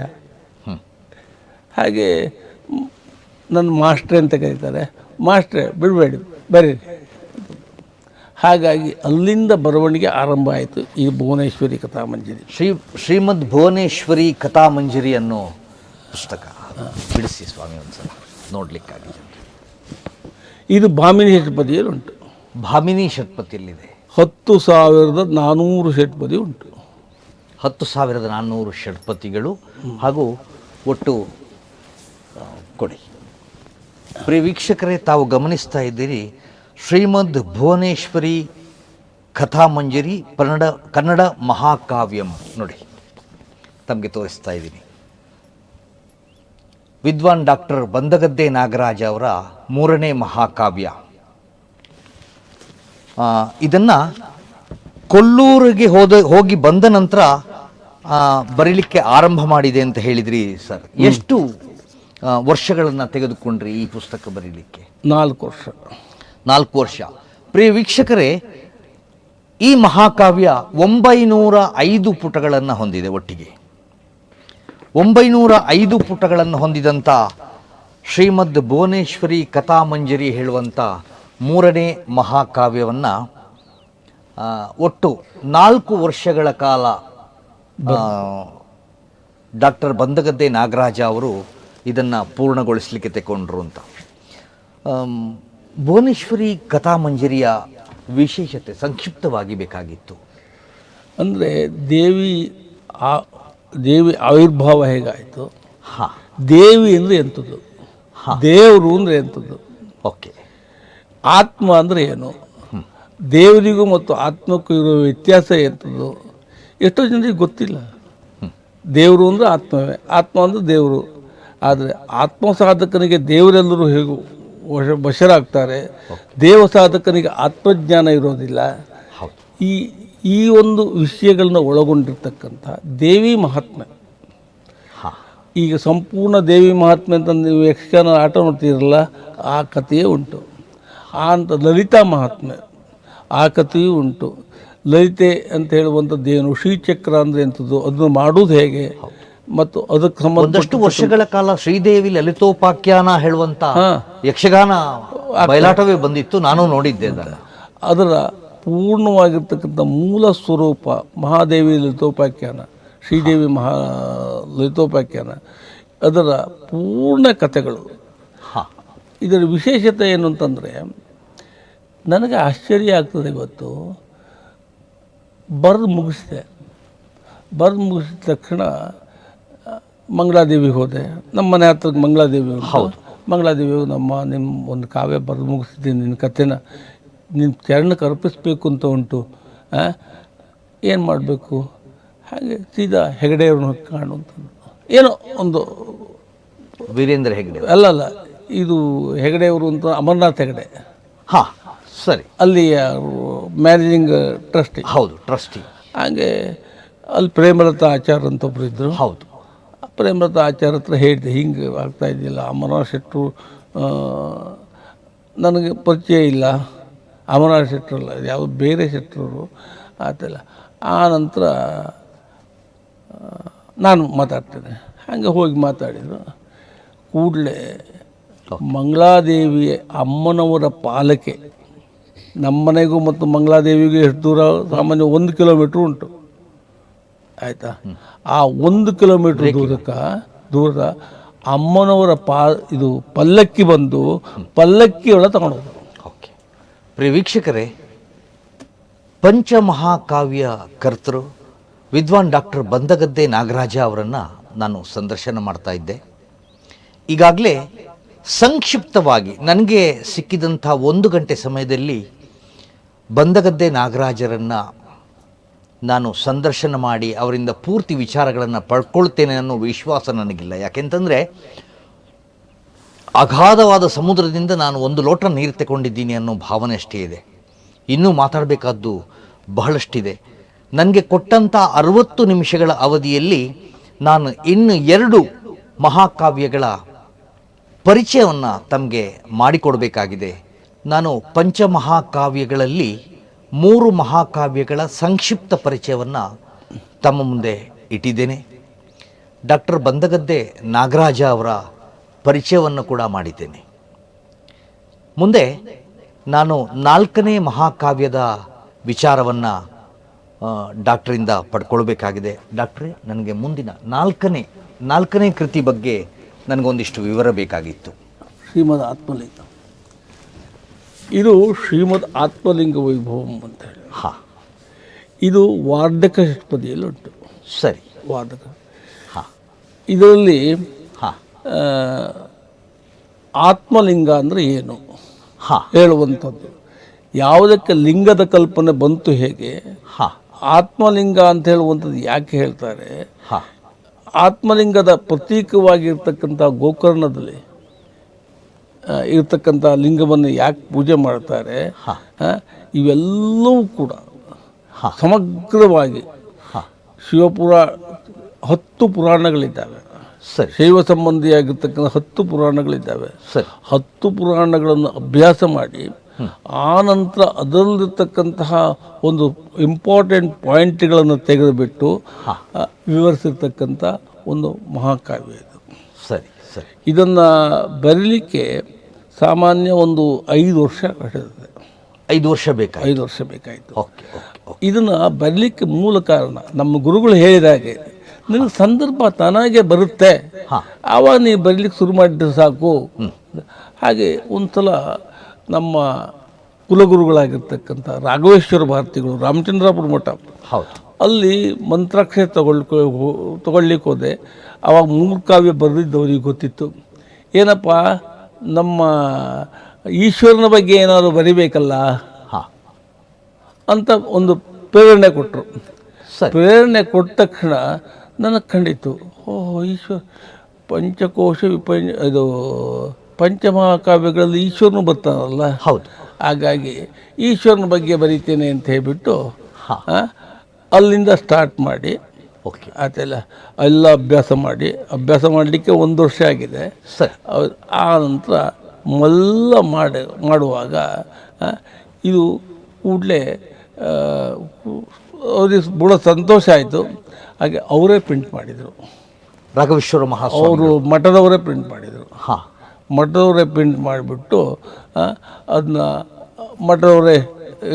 ಹಾಗೆ ನನ್ನ ಮಾಸ್ಟ್ರೆ ಅಂತ ಕರೀತಾರೆ. ಮಾಸ್ಟ್ರೆ ಬಿಡಬೇಡಿ, ಬರೀರಿ. ಹಾಗಾಗಿ ಅಲ್ಲಿಂದ ಬರವಣಿಗೆ ಆರಂಭ ಆಯಿತು ಈ ಭುವನೇಶ್ವರಿ ಕಥಾಮಂಜರಿ. ಶ್ರೀಮದ್ ಭುವನೇಶ್ವರಿ ಕಥಾಮಂಜರಿ ಅನ್ನೋ ಪುಸ್ತಕ ಬಿಡಿಸಿ ಸ್ವಾಮಿ ಒಂದ್ಸಲ ನೋಡ್ಲಿಕ್ಕಾಗಿ. ಇದು ಭಾಮಿನಿ ಷಟ್ಪದಿಯಲ್ಲಿ ಉಂಟು. ಭಾಮಿನಿ ಷಟ್ಪದಿಯಲ್ಲಿದೆ. 10,400 ಷಟ್ಪದಿ ಉಂಟು. 10,400 ಷಟ್ಪದಿಗಳು ಹಾಗೂ ಒಟ್ಟು ಕೊಡಿ. ಪ್ರಿಯ ವೀಕ್ಷಕರೇ, ತಾವು ಗಮನಿಸ್ತಾ ಇದ್ದೀರಿ ಶ್ರೀಮದ್ ಭುವನೇಶ್ವರಿ ಕಥಾಮಂಜರಿ ಕನ್ನಡ ಮಹಾಕಾವ್ಯಂ. ನೋಡಿ, ತಮಗೆ ತೋರಿಸ್ತಾ ಇದ್ದೀನಿ. ವಿದ್ವಾನ್ ಡಾಕ್ಟರ್ ಬಂದಗದ್ದೆ ನಾಗರಾಜ ಅವರ ಮೂರನೇ ಮಹಾಕಾವ್ಯ. ಇದನ್ನು ಕೊಲ್ಲೂರಿಗೆ ಹೋಗಿ ಬಂದ ನಂತರ ಬರೀಲಿಕ್ಕೆ ಆರಂಭ ಮಾಡಿದೆ ಅಂತ ಹೇಳಿದ್ರಿ ಸರ್. ಎಷ್ಟು ವರ್ಷಗಳನ್ನು ತೆಗೆದುಕೊಂಡ್ರಿ ಈ ಪುಸ್ತಕ ಬರೀಲಿಕ್ಕೆ? 4 ವರ್ಷ. 4 ವರ್ಷ. ಪ್ರಿಯ ವೀಕ್ಷಕರೇ, ಈ ಮಹಾಕಾವ್ಯ 905 ಪುಟಗಳನ್ನು ಹೊಂದಿದೆ. ಒಟ್ಟಿಗೆ 905 ಪುಟಗಳನ್ನು ಹೊಂದಿದಂಥ ಶ್ರೀಮದ್ ಭುವನೇಶ್ವರಿ ಕಥಾಮಂಜರಿ ಹೇಳುವಂಥ ಮೂರನೇ ಮಹಾಕಾವ್ಯವನ್ನು ಒಟ್ಟು 4 ವರ್ಷಗಳ ಕಾಲ ಡಾಕ್ಟರ್ ಬಂದಗದ್ದೆ ನಾಗರಾಜ ಅವರು ಇದನ್ನು ಪೂರ್ಣಗೊಳಿಸಲಿಕ್ಕೆ ತೆಗೊಂಡ್ರು ಅಂತ. ಭುವನೇಶ್ವರಿ ಕಥಾಮಂಜರಿಯ ವಿಶೇಷತೆ ಸಂಕ್ಷಿಪ್ತವಾಗಿ ಬೇಕಾಗಿತ್ತು. ಅಂದರೆ ದೇವಿ ಆವಿರ್ಭಾವ ಹೇಗಾಯಿತು, ದೇವಿ ಅಂದರೆ ಎಂಥದ್ದು, ದೇವರು ಅಂದರೆ ಎಂಥದ್ದು, ಓಕೆ, ಆತ್ಮ ಅಂದರೆ ಏನು, ದೇವರಿಗೂ ಮತ್ತು ಆತ್ಮಕ್ಕೂ ಇರೋ ವ್ಯತ್ಯಾಸ ಎಂಥದ್ದು, ಎಷ್ಟೋ ಜನರಿಗೆ ಗೊತ್ತಿಲ್ಲ. ದೇವರು ಅಂದರೆ ಆತ್ಮವೇ, ಆತ್ಮ ಅಂದರೆ ದೇವರು. ಆದರೆ ಆತ್ಮ ಸಾಧಕನಿಗೆ ದೇವರೆಲ್ಲರೂ ಹೇಗೂ ವಶರಾಗ್ತಾರೆ, ದೇವ ಸಾಧಕನಿಗೆ ಆತ್ಮಜ್ಞಾನ ಇರೋದಿಲ್ಲ. ಈ ಒಂದು ವಿಷಯಗಳನ್ನ ಒಳಗೊಂಡಿರ್ತಕ್ಕಂಥ ದೇವಿ ಮಹಾತ್ಮೆ. ಈಗ ಸಂಪೂರ್ಣ ದೇವಿ ಮಹಾತ್ಮೆ ಅಂತ ನೀವು ಯಕ್ಷಗಾನ ಆಟ ನೋಡ್ತೀರಲ್ಲ, ಆ ಕಥೆಯೇ ಉಂಟು. ಅಂತ ಲಲಿತಾ ಮಹಾತ್ಮೆ, ಆ ಕಥೆಯೂ ಉಂಟು. ಲಲಿತೆ ಅಂತ ಹೇಳುವಂಥದ್ದು ಏನು, ಶ್ರೀಚಕ್ರ ಅಂದರೆ ಎಂಥದ್ದು, ಅದನ್ನು ಮಾಡೋದು ಹೇಗೆ, ಮತ್ತು ಅದಕ್ಕೆ ಸಂಬಂಧ ಒಂದಷ್ಟು ವರ್ಷಗಳ ಕಾಲ ಶ್ರೀದೇವಿ ಲಲಿತೋಪಾಖ್ಯಾನ ಹೇಳುವಂಥ ಯಕ್ಷಗಾನ ಬಯಲಾಟವೇ ಬಂದಿತ್ತು. ನಾನು ನೋಡಿದ್ದೆ ಅದರ ಪೂರ್ಣವಾಗಿರ್ತಕ್ಕಂಥ ಮೂಲ ಸ್ವರೂಪ ಮಹಾದೇವಿ ಲಲಿತೋಪಾಖ್ಯಾನ, ಶ್ರೀದೇವಿ ಲಲಿತೋಪಾಖ್ಯಾನ, ಅದರ ಪೂರ್ಣ ಕಥೆಗಳು. ಇದರ ವಿಶೇಷತೆ ಏನು ಅಂತಂದರೆ, ನನಗೆ ಆಶ್ಚರ್ಯ ಆಗ್ತದೆ. ಇವತ್ತು ಬರೆದು ಮುಗಿಸಿದ ತಕ್ಷಣ ಮಂಗಳಾದೇವಿಗೆ ಹೋದೆ. ನಮ್ಮ ಮನೆ ಹತ್ರ ಮಂಗಳಾದೇವಿ ಉಂಟು. ಹೌದು, ಮಂಗಳಾದೇವಿ ನಿಮ್ಮ ಒಂದು ಕಾವ್ಯ ಬರೆದು ಮುಗಿಸಿದ್ದೀನಿ, ನಿನ್ನ ಕಥೆನ ನಿನ್ನ ಚರಣಕ್ಕೆ ಅರ್ಪಿಸಬೇಕು ಅಂತ ಉಂಟು, ಏನು ಮಾಡಬೇಕು? ಹಾಗೆ ಸೀದಾ ಹೆಗಡೆಯವ್ರನ್ನ ಕಾಣು ಅಂತ. ಏನೋ ಒಂದು ವೀರೇಂದ್ರ ಹೆಗಡೆ ಅಲ್ಲ, ಇದು ಹೆಗಡೆಯವರು ಅಂತ ಅಮರನಾಥ್ ಹೆಗಡೆ. ಹಾಂ, ಸರಿ. ಅಲ್ಲಿ ಮ್ಯಾನೇಜಿಂಗ್ ಟ್ರಸ್ಟಿ. ಹೌದು, ಟ್ರಸ್ಟಿ. ಹಾಗೆ ಅಲ್ಲಿ ಪ್ರೇಮಲತಾ ಆಚಾರ್ಯ ಅಂತ ಒಬ್ಬರು ಇದ್ದರು. ಹೌದು, ಪ್ರೇಮಲತಾ ಆಚಾರ್ಯ ಹತ್ರ ಹೇಳಿದೆ, ಹಿಂಗೆ ಆಗ್ತಾ ಇದೆಯಲ್ಲ, ಅಮರನಾಥ್ ಶೆಟ್ಟರು ನನಗೆ ಪರಿಚಯ ಇಲ್ಲ, ಅಮರನಾಥ್ ಶೆಟ್ಟರಲ್ಲ, ಯಾವುದು ಬೇರೆ ಶೆಟ್ಟರು ಆತಲ್ಲ. ಆ ನಂತರ ನಾನು ಮಾತಾಡ್ತೇನೆ. ಹಾಗೆ ಹೋಗಿ ಮಾತಾಡಿದರು. ಕೂಡಲೇ ಮಂಗಳಾದೇವಿಯ ಅಮ್ಮನವರ ಪಾಲಕೆ, ನಮ್ಮನೆಗೂ ಮತ್ತು ಮಂಗಳಾದೇವಿಗೂ ಎಷ್ಟು ದೂರ? ಸಾಮಾನ್ಯ 1 ಕಿಲೋಮೀಟ್ರ್ ಉಂಟು, ಆಯಿತಾ. ಆ 1 ಕಿಲೋಮೀಟ್ರ್ ದೂರದ ಅಮ್ಮನವರ ಇದು ಪಲ್ಲಕ್ಕಿ ಬಂದು ಪಲ್ಲಕ್ಕಿಯೊಳಗೆ ತಗೊಂಡೋದ್ರು. ಓಕೆ, ಪ್ರಿಯ ವೀಕ್ಷಕರೇ, ಪಂಚಮಹಾಕಾವ್ಯ ಕರ್ತರು ವಿದ್ವಾನ್ ಡಾಕ್ಟರ್ ಬಂದಗದ್ದೆ ನಾಗರಾಜ ಅವರನ್ನು ನಾನು ಸಂದರ್ಶನ ಮಾಡ್ತಾ ಇದ್ದೆ. ಈಗಾಗಲೇ ಸಂಕ್ಷಿಪ್ತವಾಗಿ ನನಗೆ ಸಿಕ್ಕಿದಂಥ 1 ಗಂಟೆ ಸಮಯದಲ್ಲಿ ಬಂದಗದ್ದೆ ನಾಗರಾಜರನ್ನು ನಾನು ಸಂದರ್ಶನ ಮಾಡಿ ಅವರಿಂದ ಪೂರ್ತಿ ವಿಚಾರಗಳನ್ನು ಪಡ್ಕೊಳ್ತೇನೆ ಅನ್ನೋ ವಿಶ್ವಾಸ ನನಗಿಲ್ಲ. ಯಾಕೆಂತಂದರೆ ಅಗಾಧವಾದ ಸಮುದ್ರದಿಂದ ನಾನು 1 ಲೋಟ ನೀರು ತಗೊಂಡಿದ್ದೀನಿ ಅನ್ನೋ ಭಾವನೆ ಅಷ್ಟೇ ಇದೆ. ಇನ್ನೂ ಮಾತಾಡಬೇಕಾದ್ದು ಬಹಳಷ್ಟಿದೆ. ನನಗೆ ಕೊಟ್ಟಂಥ 60 ನಿಮಿಷಗಳ ಅವಧಿಯಲ್ಲಿ ನಾನು ಇನ್ನು 2 ಮಹಾಕಾವ್ಯಗಳ ಪರಿಚಯವನ್ನು ತಮಗೆ ಮಾಡಿಕೊಡಬೇಕಾಗಿದೆ. ನಾನು ಪಂಚಮಹಾಕಾವ್ಯಗಳಲ್ಲಿ 3 ಮಹಾಕಾವ್ಯಗಳ ಸಂಕ್ಷಿಪ್ತ ಪರಿಚಯವನ್ನು ತಮ್ಮ ಮುಂದೆ ಇಟ್ಟಿದ್ದೇನೆ. ಡಾಕ್ಟರ್ ಬಂದಗದ್ದೆ ನಾಗರಾಜ ಅವರ ಪರಿಚಯವನ್ನು ಕೂಡ ಮಾಡಿದ್ದೇನೆ. ಮುಂದೆ ನಾನು 4ನೇ ಮಹಾಕಾವ್ಯದ ವಿಚಾರವನ್ನು ಡಾಕ್ಟರಿಂದ ಪಡ್ಕೊಳ್ಬೇಕಾಗಿದೆ. ಡಾಕ್ಟ್ರೇ, ನನಗೆ ಮುಂದಿನ 4ನೇ ಕೃತಿ ಬಗ್ಗೆ ನನಗೊಂದಿಷ್ಟು ವಿವರ ಬೇಕಾಗಿತ್ತು. ಶ್ರೀಮದ್ ಆತ್ಮಲಿಂಗ. ಇದು ಶ್ರೀಮದ್ ಆತ್ಮಲಿಂಗ ವೈಭವಂ ಅಂತ ಹೇಳಿ. ಹಾಂ, ಇದು ವಾರ್ಧಕ ಷಟ್ಪದಿಯಲ್ಲಿ ಉಂಟು. ಸರಿ, ವಾರ್ಧಕ. ಹಾಂ, ಇದರಲ್ಲಿ ಹಾಂ, ಆತ್ಮಲಿಂಗ ಅಂದರೆ ಏನು ಹಾಂ ಹೇಳುವಂಥದ್ದು. ಯಾವುದಕ್ಕೆ ಲಿಂಗದ ಕಲ್ಪನೆ ಬಂತು, ಹೇಗೆ ಹಾಂ ಆತ್ಮಲಿಂಗ ಅಂತ ಹೇಳುವಂಥದ್ದು ಯಾಕೆ ಹೇಳ್ತಾರೆ? ಹಾಂ ಆತ್ಮಲಿಂಗದ ಪ್ರತೀಕವಾಗಿರ್ತಕ್ಕಂಥ ಗೋಕರ್ಣದಲ್ಲಿ ಇರ್ತಕ್ಕಂಥ ಲಿಂಗವನ್ನು ಯಾಕೆ ಪೂಜೆ ಮಾಡ್ತಾರೆ? ಇವೆಲ್ಲವೂ ಕೂಡ ಸಮಗ್ರವಾಗಿ ಶಿವಪುರ 10 ಪುರಾಣಗಳಿದ್ದಾವೆ. ಸರಿ, ಶೈವ ಸಂಬಂಧಿಯಾಗಿರ್ತಕ್ಕಂಥ 10 ಪುರಾಣಗಳಿದ್ದಾವೆ. ಸರಿ, 10 ಪುರಾಣಗಳನ್ನು ಅಭ್ಯಾಸ ಮಾಡಿ ಆ ನಂತರ ಅದರಲ್ಲಿರ್ತಕ್ಕಂತಹ ಒಂದು ಇಂಪಾರ್ಟೆಂಟ್ ಪಾಯಿಂಟ್ಗಳನ್ನು ತೆಗೆದುಬಿಟ್ಟು ವಿವರಿಸಿರ್ತಕ್ಕಂಥ ಒಂದು ಮಹಾಕಾವ್ಯ ಇದು. ಸರಿ, ಸರಿ. ಇದನ್ನು ಬರೀಲಿಕ್ಕೆ ಸಾಮಾನ್ಯ ಒಂದು 5 ವರ್ಷ ಕಳೆದಿದೆ. 5 ವರ್ಷ ಬೇಕಾಯ್ತು. 5 ವರ್ಷ ಬೇಕಾಯಿತು. Okay, okay. ಇದನ್ನು ಬರಲಿಕ್ಕೆ ಮೂಲ ಕಾರಣ ನಮ್ಮ ಗುರುಗಳು ಹೇಳಿದ ಹಾಗೆ, ನಿನಗೆ ಸಂದರ್ಭ ತಾನಾಗೆ ಬರುತ್ತೆ, ಆವಾಗ ನೀವು ಬರೀಲಿಕ್ಕೆ ಶುರು ಮಾಡಿದ್ರೆ ಸಾಕು. ಹಾಗೆ ಒಂದು ಸಲ ನಮ್ಮ ಕುಲಗುರುಗಳಾಗಿರ್ತಕ್ಕಂಥ ರಾಘವೇಶ್ವರ ಭಾರತಿಗಳು ರಾಮಚಂದ್ರಾಪುರ ಮಠ, ಹೌದು, ಅಲ್ಲಿ ಮಂತ್ರಾಕ್ಷರ ತಗೊಳ್ಲಿಕ್ಕೆ ಹೋದೆ. ಆವಾಗ 3 ಕಾವ್ಯ ಬರೆದಿದ್ದವರಿಗೆ ಗೊತ್ತಿತ್ತು. ಏನಪ್ಪ, ನಮ್ಮ ಈಶ್ವರನ ಬಗ್ಗೆ ಏನಾದರೂ ಬರಿಬೇಕಲ್ಲ ಅಂತ ಒಂದು ಪ್ರೇರಣೆ ಕೊಟ್ಟರು. ಪ್ರೇರಣೆ ಕೊಟ್ಟ ತಕ್ಷಣ ನನಗೆ ಖಂಡಿತು, ಓಹ್, ಈಶ್ವರ ಪಂಚಕೋಶ ಇದು ಪಂಚಮಹಾಕಾವ್ಯಗಳಲ್ಲಿ ಈಶ್ವರನು ಬರ್ತಾನಲ್ಲ. ಹೌದು. ಹಾಗಾಗಿ ಈಶ್ವರನ ಬಗ್ಗೆ ಬರೀತೇನೆ ಅಂತ ಹೇಳ್ಬಿಟ್ಟು ಅಲ್ಲಿಂದ ಸ್ಟಾರ್ಟ್ ಮಾಡಿ, ಓಕೆ, ಆಯ್ತಲ್ಲ, ಎಲ್ಲ ಅಭ್ಯಾಸ ಮಾಡಲಿಕ್ಕೆ 1 ವರ್ಷ ಆಗಿದೆ. ಸರಿ. ಆ ನಂತರ ಎಲ್ಲ ಮಾಡುವಾಗ ಇದು ಕೂಡಲೇ ಅವ್ರಿಗೆ ಬಹಳ ಸಂತೋಷ ಆಯಿತು. ಹಾಗೆ ಅವರೇ ಪ್ರಿಂಟ್ ಮಾಡಿದರು. ರಾಘವೇಶ್ವರ ಮಹಾಸ್ವಾಮಿ ಅವರು ಮಠದವರೇ ಪ್ರಿಂಟ್ ಮಾಡಿದರು. ಹಾಂ, ಮಠದವರೇ ಪ್ರಿಂಟ್ ಮಾಡಿಬಿಟ್ಟು ಅದನ್ನ ಮಠದವರೇ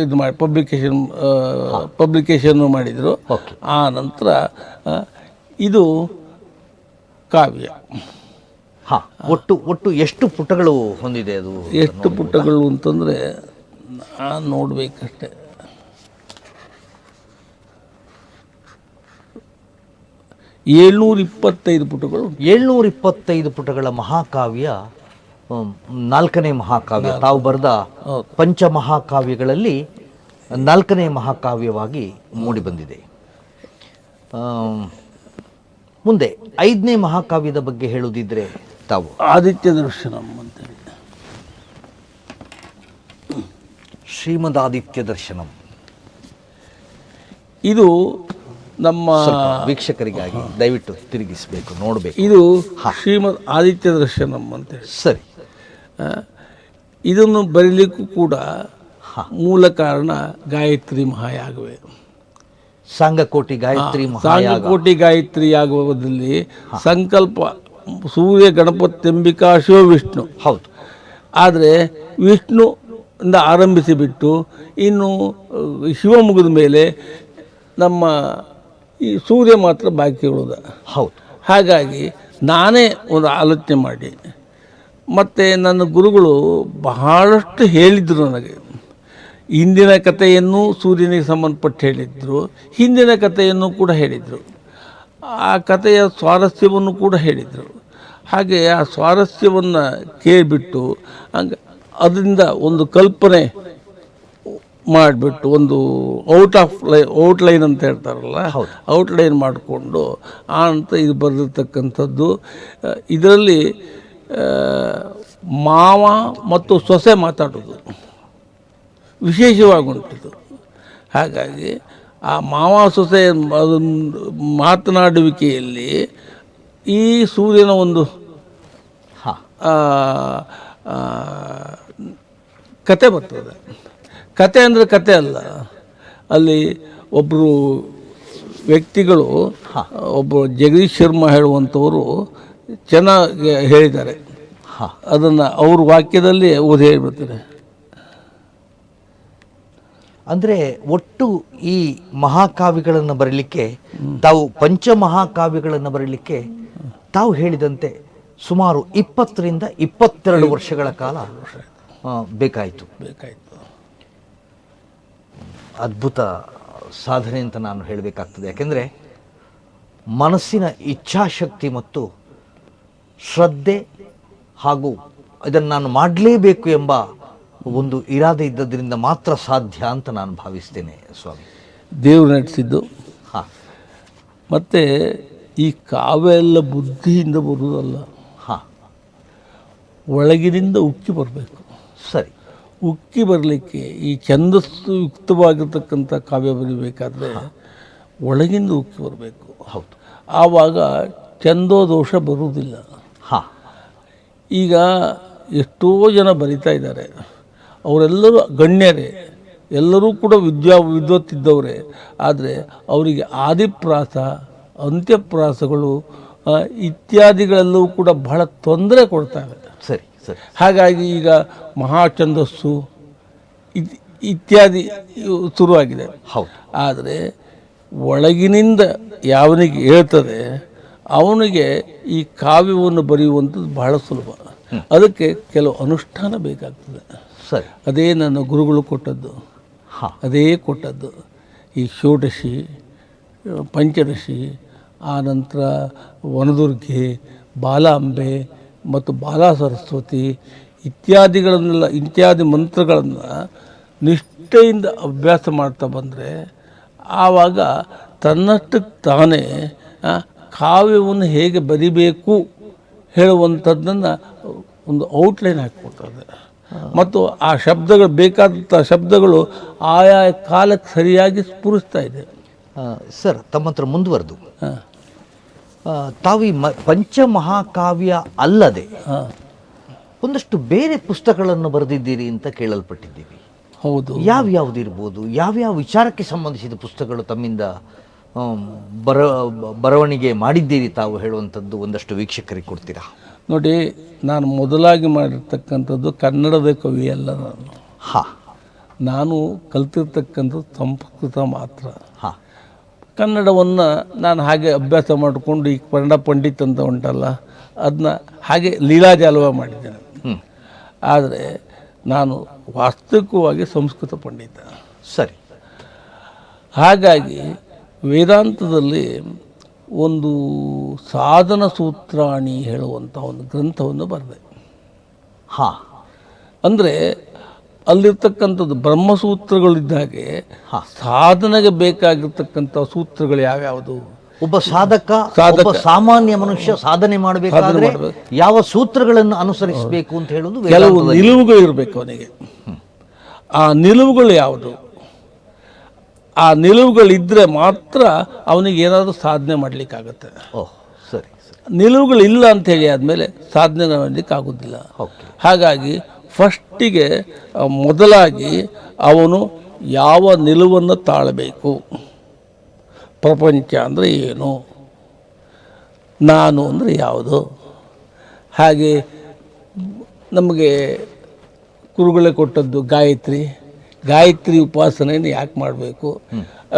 ಇದು ಮಾಡಿ ಪಬ್ಲಿಕೇಶನ್ ಮಾಡಿದರು. ಆ ನಂತರ ಇದು ಕಾವ್ಯ. ಹಾಂ, ಒಟ್ಟು ಎಷ್ಟು ಪುಟಗಳು ಹೊಂದಿದೆ ಅದು? ಎಷ್ಟು ಪುಟಗಳು ಅಂತಂದರೆ ನಾನು ನೋಡಬೇಕಷ್ಟೆ. 725 ಪುಟಗಳು. 725 ಪುಟಗಳ ಮಹಾಕಾವ್ಯ 4ನೇ ಮಹಾಕಾವ್ಯ. ತಾವು ಬರೆದ ಪಂಚಮಹಾಕಾವ್ಯಗಳಲ್ಲಿ 4ನೇ ಮಹಾಕಾವ್ಯವಾಗಿ ಮೂಡಿಬಂದಿದೆ. ಮುಂದೆ 5ನೇ ಮಹಾಕಾವ್ಯದ ಬಗ್ಗೆ ಹೇಳುವುದಿದ್ರೆ ತಾವು ಆದಿತ್ಯ ದರ್ಶನಂ ಅಂತೇಳಿ. ಶ್ರೀಮದ್ ಆದಿತ್ಯ ದರ್ಶನಂ. ಇದು ನಮ್ಮ ವೀಕ್ಷಕರಿಗಾಗಿ ದಯವಿಟ್ಟು ತಿರುಗಿಸಬೇಕು, ನೋಡಬೇಕು. ಇದು ಶ್ರೀಮದ್ ಆದಿತ್ಯ ದರ್ಶನಂ ಅಂತೇಳಿ. ಸರಿ. ಇದನ್ನು ಬರೀಲಿಕ್ಕೂ ಕೂಡ ಮೂಲ ಕಾರಣ ಗಾಯತ್ರಿ ಮಹಾಯಾಗವೇ. ಸಾಂಗಕೋಟಿ ಗಾಯತ್ರಿ ಮಹಾಯಾಗ. ಸಾಂಗಕೋಟಿ ಗಾಯತ್ರಿ ಯಾಗದಲ್ಲಿ ಸಂಕಲ್ಪ ಸೂರ್ಯ ಗಣಪತ್ಯಂಬಿಕಾ ಶಿವ ವಿಷ್ಣು. ಹೌದು. ಆದರೆ ವಿಷ್ಣು ಇಂದ ಆರಂಭಿಸಿಬಿಟ್ಟು ಇನ್ನು ಶಿವ ಮುಗಿದ ಮೇಲೆ ನಮ್ಮ ಈ ಸೂರ್ಯ ಮಾತ್ರ ಬಾಕಿ ಉಳಿದ. ಹೌದು. ಹಾಗಾಗಿ ನಾನೇ ಒಂದು ಆಲೋಚನೆ ಮಾಡಿ, ಮತ್ತು ನನ್ನ ಗುರುಗಳು ಬಹಳಷ್ಟು ಹೇಳಿದರು ನನಗೆ. ಹಿಂದಿನ ಕಥೆಯನ್ನು ಸೂರ್ಯನಿಗೆ ಸಂಬಂಧಪಟ್ಟು ಹೇಳಿದರು, ಹಿಂದಿನ ಕಥೆಯನ್ನು ಕೂಡ ಹೇಳಿದರು, ಆ ಕಥೆಯ ಸ್ವಾರಸ್ಯವನ್ನು ಕೂಡ ಹೇಳಿದರು. ಹಾಗೆ ಆ ಸ್ವಾರಸ್ಯವನ್ನು ಕೇಳಿಬಿಟ್ಟು ಹಂಗೆ ಅದರಿಂದ ಒಂದು ಕಲ್ಪನೆ ಮಾಡಿಬಿಟ್ಟು ಒಂದು ಔಟ್ಲೈನ್ ಅಂತ ಹೇಳ್ತಾರಲ್ಲ, ಔಟ್ಲೈನ್ ಮಾಡಿಕೊಂಡು ಅಂತ ಇದು ಬರೆದಿರ್ತಕ್ಕಂಥದ್ದು. ಇದರಲ್ಲಿ ಮಾವ ಮತ್ತು ಸೊಸೆ ಮಾತಾಡೋದು ವಿಶೇಷವಾಗಿ ಉಂಟಿತು. ಹಾಗಾಗಿ ಆ ಮಾವ ಸೊಸೆ ಮಾತನಾಡುವಿಕೆಯಲ್ಲಿ ಈ ಸೂರ್ಯನ ಒಂದು ಕತೆ ಬರ್ತದೆ. ಕತೆ ಅಂದರೆ ಕತೆ ಅಲ್ಲ, ಅಲ್ಲಿ ಒಬ್ಬರು ವ್ಯಕ್ತಿಗಳು, ಒಬ್ಬರು ಜಗದೀಶ್ ಶರ್ಮಾ ಹೇಳುವಂಥವರು ಚೆನ್ನಾಗಿ ಹೇಳಿದ್ದಾರೆ. ಅದನ್ನು ಅವ್ರ ವಾಕ್ಯದಲ್ಲಿ ಓದಿ ಹೇಳಿಬಿಡ್ತಾರೆ. ಅಂದರೆ ಒಟ್ಟು ಈ ಮಹಾಕಾವ್ಯಗಳನ್ನು ಬರೀಲಿಕ್ಕೆ ತಾವು ಪಂಚಮಹಾಕಾವ್ಯಗಳನ್ನು ಬರೀಲಿಕ್ಕೆ ತಾವು ಹೇಳಿದಂತೆ ಸುಮಾರು 20 ರಿಂದ 22 ವರ್ಷಗಳ ಕಾಲ ಬೇಕಾಯಿತು. ಅದ್ಭುತ ಸಾಧನೆ ಅಂತ ನಾನು ಹೇಳಬೇಕಾಗ್ತದೆ. ಯಾಕೆಂದರೆ ಮನಸ್ಸಿನ ಇಚ್ಛಾಶಕ್ತಿ ಮತ್ತು ಶ್ರದ್ಧೆ ಹಾಗೂ ಇದನ್ನು ನಾನು ಮಾಡಲೇಬೇಕು ಎಂಬ ಒಂದು ಇರಾದೆ ಇದ್ದದ್ರಿಂದ ಮಾತ್ರ ಸಾಧ್ಯ ಅಂತ ನಾನು ಭಾವಿಸ್ತೇನೆ ಸ್ವಾಮಿ. ದೇವರು ನಡೆಸಿದ್ದು. ಮತ್ತು ಈ ಕಾವ್ಯ ಎಲ್ಲ ಬುದ್ಧಿಯಿಂದ ಬರುವುದಲ್ಲ, ಒಳಗಿನಿಂದ ಉಕ್ಕಿ ಬರಬೇಕು. ಸರಿ. ಉಕ್ಕಿ ಬರಲಿಕ್ಕೆ ಈ ಛಂದಸ್ಸು ಯುಕ್ತವಾಗಿರ್ತಕ್ಕಂಥ ಕಾವ್ಯ ಬರೀಬೇಕಾದ್ರೆ ಒಳಗಿಂದ ಉಕ್ಕಿ ಬರಬೇಕು. ಹೌದು. ಆವಾಗ ಛಂದೋದೋಷ ಬರುವುದಿಲ್ಲ. ಈಗ ಎಷ್ಟೋ ಜನ ಬರಿತಾ ಇದ್ದಾರೆ, ಅವರೆಲ್ಲರೂ ಗಣ್ಯರೇ, ಎಲ್ಲರೂ ಕೂಡ ವಿದ್ವತ್ತಿದ್ದವರೇ. ಆದರೆ ಅವರಿಗೆ ಆದಿಪ್ರಾಸ, ಅಂತ್ಯಪ್ರಾಸಗಳು ಇತ್ಯಾದಿಗಳೆಲ್ಲವೂ ಕೂಡ ಬಹಳ ತೊಂದರೆ ಕೊಡ್ತವೆ. ಸರಿ ಸರಿ. ಹಾಗಾಗಿ ಈಗ ಮಹಾಛಂದಸ್ಸು ಇತ್ಯಾದಿ ಶುರುವಾಗಿದೆ. ಹೌದು. ಆದರೆ ಒಳಗಿನಿಂದ ಯಾವನಿಗೆ ಹೇಳ್ತದೆ ಅವನಿಗೆ ಈ ಕಾವ್ಯವನ್ನು ಬರೆಯುವಂಥದ್ದು ಬಹಳ ಸುಲಭ. ಅದಕ್ಕೆ ಕೆಲವು ಅನುಷ್ಠಾನ ಬೇಕಾಗ್ತದೆ. ಸರಿ. ಅದೇ ನನ್ನ ಗುರುಗಳು ಕೊಟ್ಟದ್ದು. ಅದೇ ಕೊಟ್ಟದ್ದು ಈ ಷೋಡಶಿ, ಪಂಚದಶಿ, ಆ ನಂತರ ವನದುರ್ಗೆ, ಬಾಲಾಂಬೆ ಮತ್ತು ಬಾಲಾ ಸರಸ್ವತಿ ಇತ್ಯಾದಿ ಮಂತ್ರಗಳನ್ನು ನಿಷ್ಠೆಯಿಂದ ಅಭ್ಯಾಸ ಮಾಡ್ತಾ ಬಂದರೆ ಆವಾಗ ತನ್ನಷ್ಟಕ್ಕೆ ತಾನೇ ಕಾವ್ಯವನ್ನು ಹೇಗೆ ಬರಿಬೇಕು ಹೇಳುವಂಥದ್ದನ್ನು ಒಂದು ಔಟ್ಲೈನ್ ಹಾಕಿಕೊಡ್ತದೆ. ಮತ್ತು ಆ ಶಬ್ದಗಳು, ಬೇಕಾದಂಥ ಶಬ್ದಗಳು ಆಯಾ ಕಾಲಕ್ಕೆ ಸರಿಯಾಗಿ ಸ್ಫುರಿಸ್ತಾ ಇದೆ. ಸರ್, ತಮ್ಮ ಹತ್ರ ಮುಂದುವರೆದು ತಾವು ಈ ಪಂಚಮಹಾಕಾವ್ಯ ಅಲ್ಲದೆ ಒಂದಷ್ಟು ಬೇರೆ ಪುಸ್ತಕಗಳನ್ನು ಬರೆದಿದ್ದೀರಿ ಅಂತ ಕೇಳಲ್ಪಟ್ಟಿದ್ದೀವಿ. ಹೌದು. ಯಾವ್ಯಾವುದಿರ್ಬೋದು? ಯಾವ್ಯಾವ ವಿಚಾರಕ್ಕೆ ಸಂಬಂಧಿಸಿದ ಪುಸ್ತಕಗಳು ತಮ್ಮಿಂದ ಬರವಣಿಗೆ ಮಾಡಿದ್ದೀರಿ ತಾವು ಹೇಳುವಂಥದ್ದು ಒಂದಷ್ಟು ವೀಕ್ಷಕರಿಗೆ ಕೊಡ್ತೀರಾ? ನೋಡಿ, ನಾನು ಮೊದಲಾಗಿ ಮಾಡಿರ್ತಕ್ಕಂಥದ್ದು ಕನ್ನಡದ ಕವಿ ಅಲ್ಲ. ನಾನು ಕಲ್ತಿರ್ತಕ್ಕಂಥದ್ದು ಸಂಸ್ಕೃತ ಮಾತ್ರ. ಕನ್ನಡವನ್ನು ನಾನು ಹಾಗೆ ಅಭ್ಯಾಸ ಮಾಡಿಕೊಂಡು ಈ ಕನ್ನಡ ಪಂಡಿತ್ ಅಂತ ಉಂಟಲ್ಲ, ಅದನ್ನ ಹಾಗೆ ಲೀಲಾಜಾಲವ ಮಾಡಿದ್ದೇನೆ. ಆದರೆ ನಾನು ವಾಸ್ತವಿಕವಾಗಿ ಸಂಸ್ಕೃತ ಪಂಡಿತ. ಸರಿ. ಹಾಗಾಗಿ ವೇದಾಂತದಲ್ಲಿ ಒಂದು ಸಾಧನ ಸೂತ್ರಾಣಿ ಹೇಳುವಂಥ ಒಂದು ಗ್ರಂಥವನ್ನು ಬರೆದೆ. ಅಂದರೆ ಅಲ್ಲಿರ್ತಕ್ಕಂಥದ್ದು ಬ್ರಹ್ಮಸೂತ್ರಗಳಿದ್ದಾಗೆ ಸಾಧನೆಗೆ ಬೇಕಾಗಿರ್ತಕ್ಕಂಥ ಸೂತ್ರಗಳು ಯಾವ್ಯಾವುದು? ಒಬ್ಬ ಸಾಧಕ, ಸಾಮಾನ್ಯ ಮನುಷ್ಯ ಸಾಧನೆ ಮಾಡಬೇಕಾದ್ರೆ ಯಾವ ಸೂತ್ರಗಳನ್ನು ಅನುಸರಿಸಬೇಕು ಅಂತ ಹೇಳುವುದು ಕೆಲವು ನಿಲುವುಗಳು ಇರಬೇಕು ಅವನಿಗೆ. ಆ ನಿಲುವುಗಳು ಯಾವುದು? ಆ ನಿಲುವುಗಳಿದ್ದರೆ ಮಾತ್ರ ಅವನಿಗೆ ಏನಾದರೂ ಸಾಧನೆ ಮಾಡಲಿಕ್ಕಾಗತ್ತೆ. ಸರಿ. ನಿಲುವುಗಳು ಇಲ್ಲ ಅಂಥೇಳಿ ಆದಮೇಲೆ ಸಾಧನೆ ಮಾಡಲಿಕ್ಕೆ ಆಗೋದಿಲ್ಲ. ಹಾಗಾಗಿ ಫಸ್ಟಿಗೆ ಮೊದಲಾಗಿ ಅವನು ಯಾವ ನಿಲುವನ್ನು ತಾಳಬೇಕು ಪ್ರಪಂಚ ಅಂದರೆ ಏನು, ನಾನು ಅಂದರೆ ಯಾವುದು, ಹಾಗೆ ನಮಗೆ ಗುರುಗಳೇ ಕೊಟ್ಟದ್ದು ಗಾಯತ್ರಿ ಉಪಾಸನೆಯನ್ನು ಯಾಕೆ ಮಾಡಬೇಕು,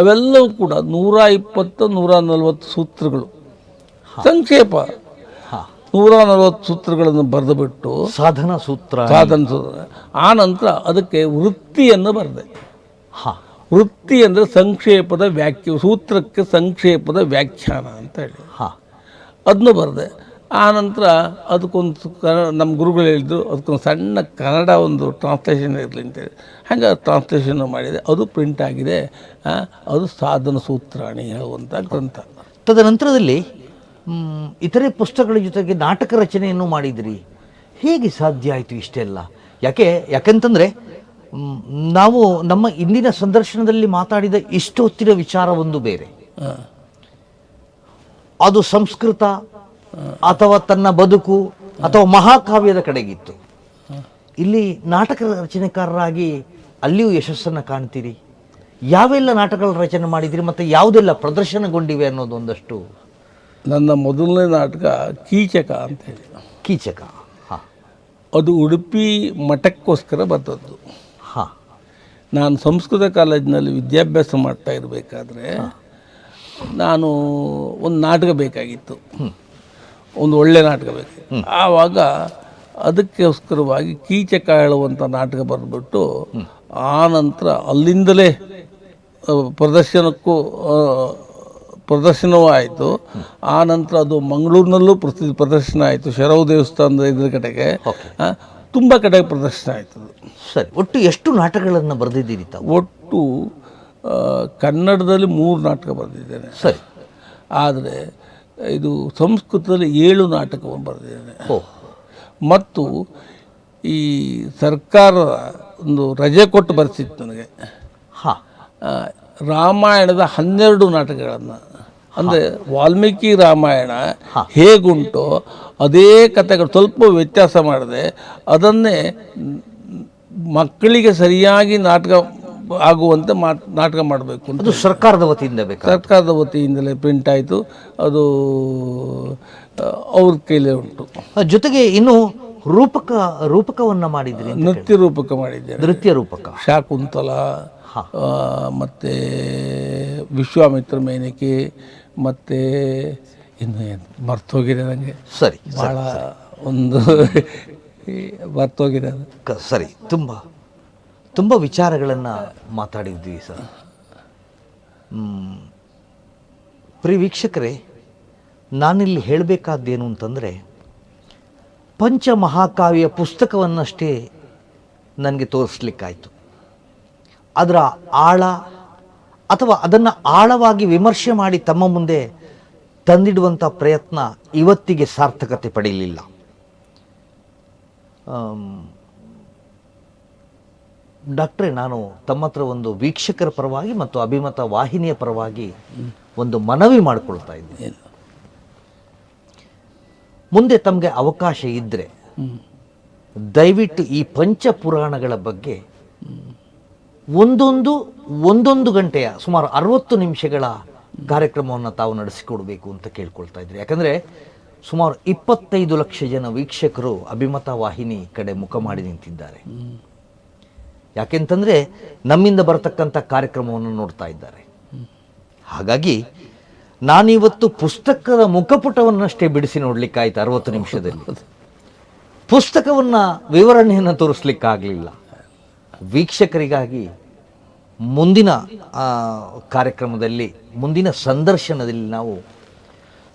ಅವೆಲ್ಲವೂ ಕೂಡ 120-140 ಸೂತ್ರಗಳು, ಸಂಕ್ಷೇಪ 140 ಸೂತ್ರಗಳನ್ನು ಬರೆದುಬಿಟ್ಟು ಸಾಧನ ಸೂತ್ರ. ಆ ನಂತರ ಅದಕ್ಕೆ ವೃತ್ತಿಯನ್ನು ಬರೆದೆ. ವೃತ್ತಿ ಅಂದರೆ ಸಂಕ್ಷೇಪದ ಸೂತ್ರಕ್ಕೆ ಸಂಕ್ಷೇಪದ ವ್ಯಾಖ್ಯಾನ ಅಂತ ಹೇಳಿ ಅದನ್ನು ಬರೆದೆ. ಆ ನಂತರ ಅದಕ್ಕೊಂದು ನಮ್ಮ ಗುರುಗಳು ಹೇಳಿದ್ರು ಅದಕ್ಕೊಂದು ಸಣ್ಣ ಕನ್ನಡ ಒಂದು ಟ್ರಾನ್ಸ್ಲೇಷನ್ ಇರಲಿ ಅಂತೇಳಿ, ಹಾಗೆ ಟ್ರಾನ್ಸ್ಲೇಷನ್ ಮಾಡಿದೆ. ಅದು ಪ್ರಿಂಟ್ ಆಗಿದೆ. ಅದು ಸಾಧನ ಸೂತ್ರಾಣಿ ಹೇಳುವಂಥ ಗ್ರಂಥ. ತದನಂತರದಲ್ಲಿ ಇತರೆ ಪುಸ್ತಕಗಳ ಜೊತೆಗೆ ನಾಟಕ ರಚನೆಯನ್ನು ಮಾಡಿದಿರಿ. ಹೇಗೆ ಸಾಧ್ಯ ಆಯಿತು ಇಷ್ಟೆಲ್ಲ? ಯಾಕೆಂತಂದರೆ ನಾವು ನಮ್ಮ ಇಂದಿನ ಸಂದರ್ಶನದಲ್ಲಿ ಮಾತಾಡಿದ ಇಷ್ಟು ಹೊತ್ತಿನ ವಿಚಾರ ಒಂದು ಬೇರೆ, ಅದು ಸಂಸ್ಕೃತ ಅಥವಾ ತನ್ನ ಬದುಕು ಅಥವಾ ಮಹಾಕಾವ್ಯದ ಕಡೆಗಿತ್ತು. ಇಲ್ಲಿ ನಾಟಕ ರಚನೆಕಾರರಾಗಿ ಅಲ್ಲಿಯೂ ಯಶಸ್ಸನ್ನು ಕಾಣ್ತೀರಿ. ಯಾವೆಲ್ಲ ನಾಟಕಗಳ ರಚನೆ ಮಾಡಿದಿರಿ ಮತ್ತು ಯಾವುದೆಲ್ಲ ಪ್ರದರ್ಶನಗೊಂಡಿವೆ ಅನ್ನೋದು ಒಂದಷ್ಟು. ನನ್ನ ಮೊದಲನೇ ನಾಟಕ ಕೀಚಕ ಅಂತ ಹೇಳಿ. ಕೀಚಕ, ಅದು ಉಡುಪಿ ಮಠಕ್ಕೋಸ್ಕರ ಬರ್ತದ್ದು. ನಾನು ಸಂಸ್ಕೃತ ಕಾಲೇಜಿನಲ್ಲಿ ವಿದ್ಯಾಭ್ಯಾಸ ಮಾಡ್ತಾ ಇರಬೇಕಾದ್ರೆ ನಾನು ಒಂದು ನಾಟಕ ಬೇಕಾಗಿತ್ತು, ಒಂದು ಒಳ್ಳೆ ನಾಟಕ ಬೇಕಾಗಿತ್ತು. ಆವಾಗ ಅದಕ್ಕೋಸ್ಕರವಾಗಿ ಕೀಚಕ ಹೇಳುವಂಥ ನಾಟಕ ಬರೆದ್ಬಿಟ್ಟು ಆ ನಂತರ ಅಲ್ಲಿಂದಲೇ ಪ್ರದರ್ಶನವೂ ಆಯಿತು. ಆ ನಂತರ ಅದು ಮಂಗಳೂರಿನಲ್ಲೂ ಪ್ರದರ್ಶನ ಆಯಿತು. ಶರವ ದೇವಸ್ಥಾನದ ಇದ್ರ ಕಡೆಗೆ ತುಂಬ ಕಡೆಗೆ ಪ್ರದರ್ಶನ ಆಯಿತು. ಸರಿ, ಒಟ್ಟು ಎಷ್ಟು ನಾಟಕಗಳನ್ನು ಬರೆದಿದ್ದೀರಿ ತಾವು? ಒಟ್ಟು ಕನ್ನಡದಲ್ಲಿ 3 ನಾಟಕ ಬರೆದಿದ್ದೇನೆ. ಸರಿ. ಆದರೆ ಇದು ಸಂಸ್ಕೃತದಲ್ಲಿ 7 ನಾಟಕವನ್ನು ಬರೆದಿದ್ದೇನೆ. ಮತ್ತು ಈ ಸರ್ಕಾರ ಒಂದು ರಜೆ ಕೊಟ್ಟು ಬರೆಸಿತ್ತು ನನಗೆ. ರಾಮಾಯಣದ 12 ನಾಟಕಗಳನ್ನು, ಅಂದರೆ ವಾಲ್ಮೀಕಿ ರಾಮಾಯಣ ಹೇಗುಂಟೋ ಅದೇ ಕಥೆಗಳು ಸ್ವಲ್ಪ ವ್ಯತ್ಯಾಸ ಮಾಡಿದೆ. ಅದನ್ನೇ ಮಕ್ಕಳಿಗೆ ಸರಿಯಾಗಿ ನಾಟಕ ಆಗುವಂತೆ ನಾಟಕ ಮಾಡಬೇಕು ಅಂತ. ಅದು ಸರ್ಕಾರದ ವತಿಯಿಂದ ಬೇಕು? ಸರ್ಕಾರದ ವತಿಯಿಂದಲೇ ಪ್ರಿಂಟ್ ಆಯಿತು. ಅದು ಅವ್ರ ಕೈಲೇ ಉಂಟು. ಜೊತೆಗೆ ಇನ್ನು ರೂಪಕವನ್ನು ಮಾಡಿದ್ರಿ? ನೃತ್ಯ ರೂಪಕ ಮಾಡಿದ್ದೇನೆ. ನೃತ್ಯ ರೂಪಕ ಶಾಕುಂತಲ, ಮತ್ತು ವಿಶ್ವಾಮಿತ್ರ ಮೇನಕೆ, ಮತ್ತು ಇನ್ನು ಏನು ಮರ್ತೋಗಿದೆ ನನಗೆ. ಸರಿ, ಭಾಳ ಒಂದು ಮರ್ತೋಗಿದೆ. ಸರಿ, ತುಂಬ ವಿಚಾರಗಳನ್ನು ಮಾತಾಡಿದ್ವಿ ಸರ್. ಪ್ರಿಯ ವೀಕ್ಷಕರೇ, ನಾನಿಲ್ಲಿ ಹೇಳಬೇಕಾದ್ದೇನು ಅಂತಂದರೆ, ಪಂಚಮಹಾಕಾವ್ಯ ಪುಸ್ತಕವನ್ನಷ್ಟೇ ನನಗೆ ತೋರಿಸ್ಲಿಕ್ಕಾಯಿತು. ಅದರ ಆಳ ಅಥವಾ ಅದನ್ನು ಆಳವಾಗಿ ವಿಮರ್ಶೆ ಮಾಡಿ ತಮ್ಮ ಮುಂದೆ ತಂದಿಡುವಂಥ ಪ್ರಯತ್ನ ಇವತ್ತಿಗೆ ಸಾರ್ಥಕತೆ ಪಡೆಯಲಿಲ್ಲ. ಡಾಕ್ಟ್ರೇ, ನಾನು ತಮ್ಮ ಹತ್ರ ಒಂದು ವೀಕ್ಷಕರ ಪರವಾಗಿ ಮತ್ತು ಅಭಿಮತ ವಾಹಿನಿಯ ಪರವಾಗಿ ಒಂದು ಮನವಿ ಮಾಡಿಕೊಳ್ತಾ ಇದ್ದೀನಿ. ಮುಂದೆ ತಮಗೆ ಅವಕಾಶ ಇದ್ದರೆ ದಯವಿಟ್ಟು ಈ ಪಂಚಪುರಾಣಗಳ ಬಗ್ಗೆ ಒಂದೊಂದು ಗಂಟೆಯ ಸುಮಾರು 60 ನಿಮಿಷಗಳ ಕಾರ್ಯಕ್ರಮವನ್ನು ತಾವು ನಡೆಸಿಕೊಡ್ಬೇಕು ಅಂತ ಕೇಳ್ಕೊಳ್ತಾ ಇದ್ರಿ. ಯಾಕಂದರೆ ಸುಮಾರು 25 ಲಕ್ಷ ಜನ ವೀಕ್ಷಕರು ಅಭಿಮತ ವಾಹಿನಿ ಕಡೆ ಮುಖ ಮಾಡಿ ನಿಂತಿದ್ದಾರೆ. ಯಾಕೆಂತಂದರೆ ನಮ್ಮಿಂದ ಬರತಕ್ಕಂಥ ಕಾರ್ಯಕ್ರಮವನ್ನು ನೋಡ್ತಾ ಇದ್ದಾರೆ. ಹಾಗಾಗಿ ನಾನಿವತ್ತು ಪುಸ್ತಕದ ಮುಖಪುಟವನ್ನಷ್ಟೇ ಬಿಡಿಸಿ ನೋಡಲಿಕ್ಕಾಯ್ತು 60 ನಿಮಿಷದಲ್ಲಿ. ಪುಸ್ತಕವನ್ನು ವಿವರಣೆಯನ್ನು ತೋರಿಸ್ಲಿಕ್ಕಾಗಲಿಲ್ಲ. ವೀಕ್ಷಕರಿಗಾಗಿ ಮುಂದಿನ ಕಾರ್ಯಕ್ರಮದಲ್ಲಿ, ಮುಂದಿನ ಸಂದರ್ಶನದಲ್ಲಿ ನಾವು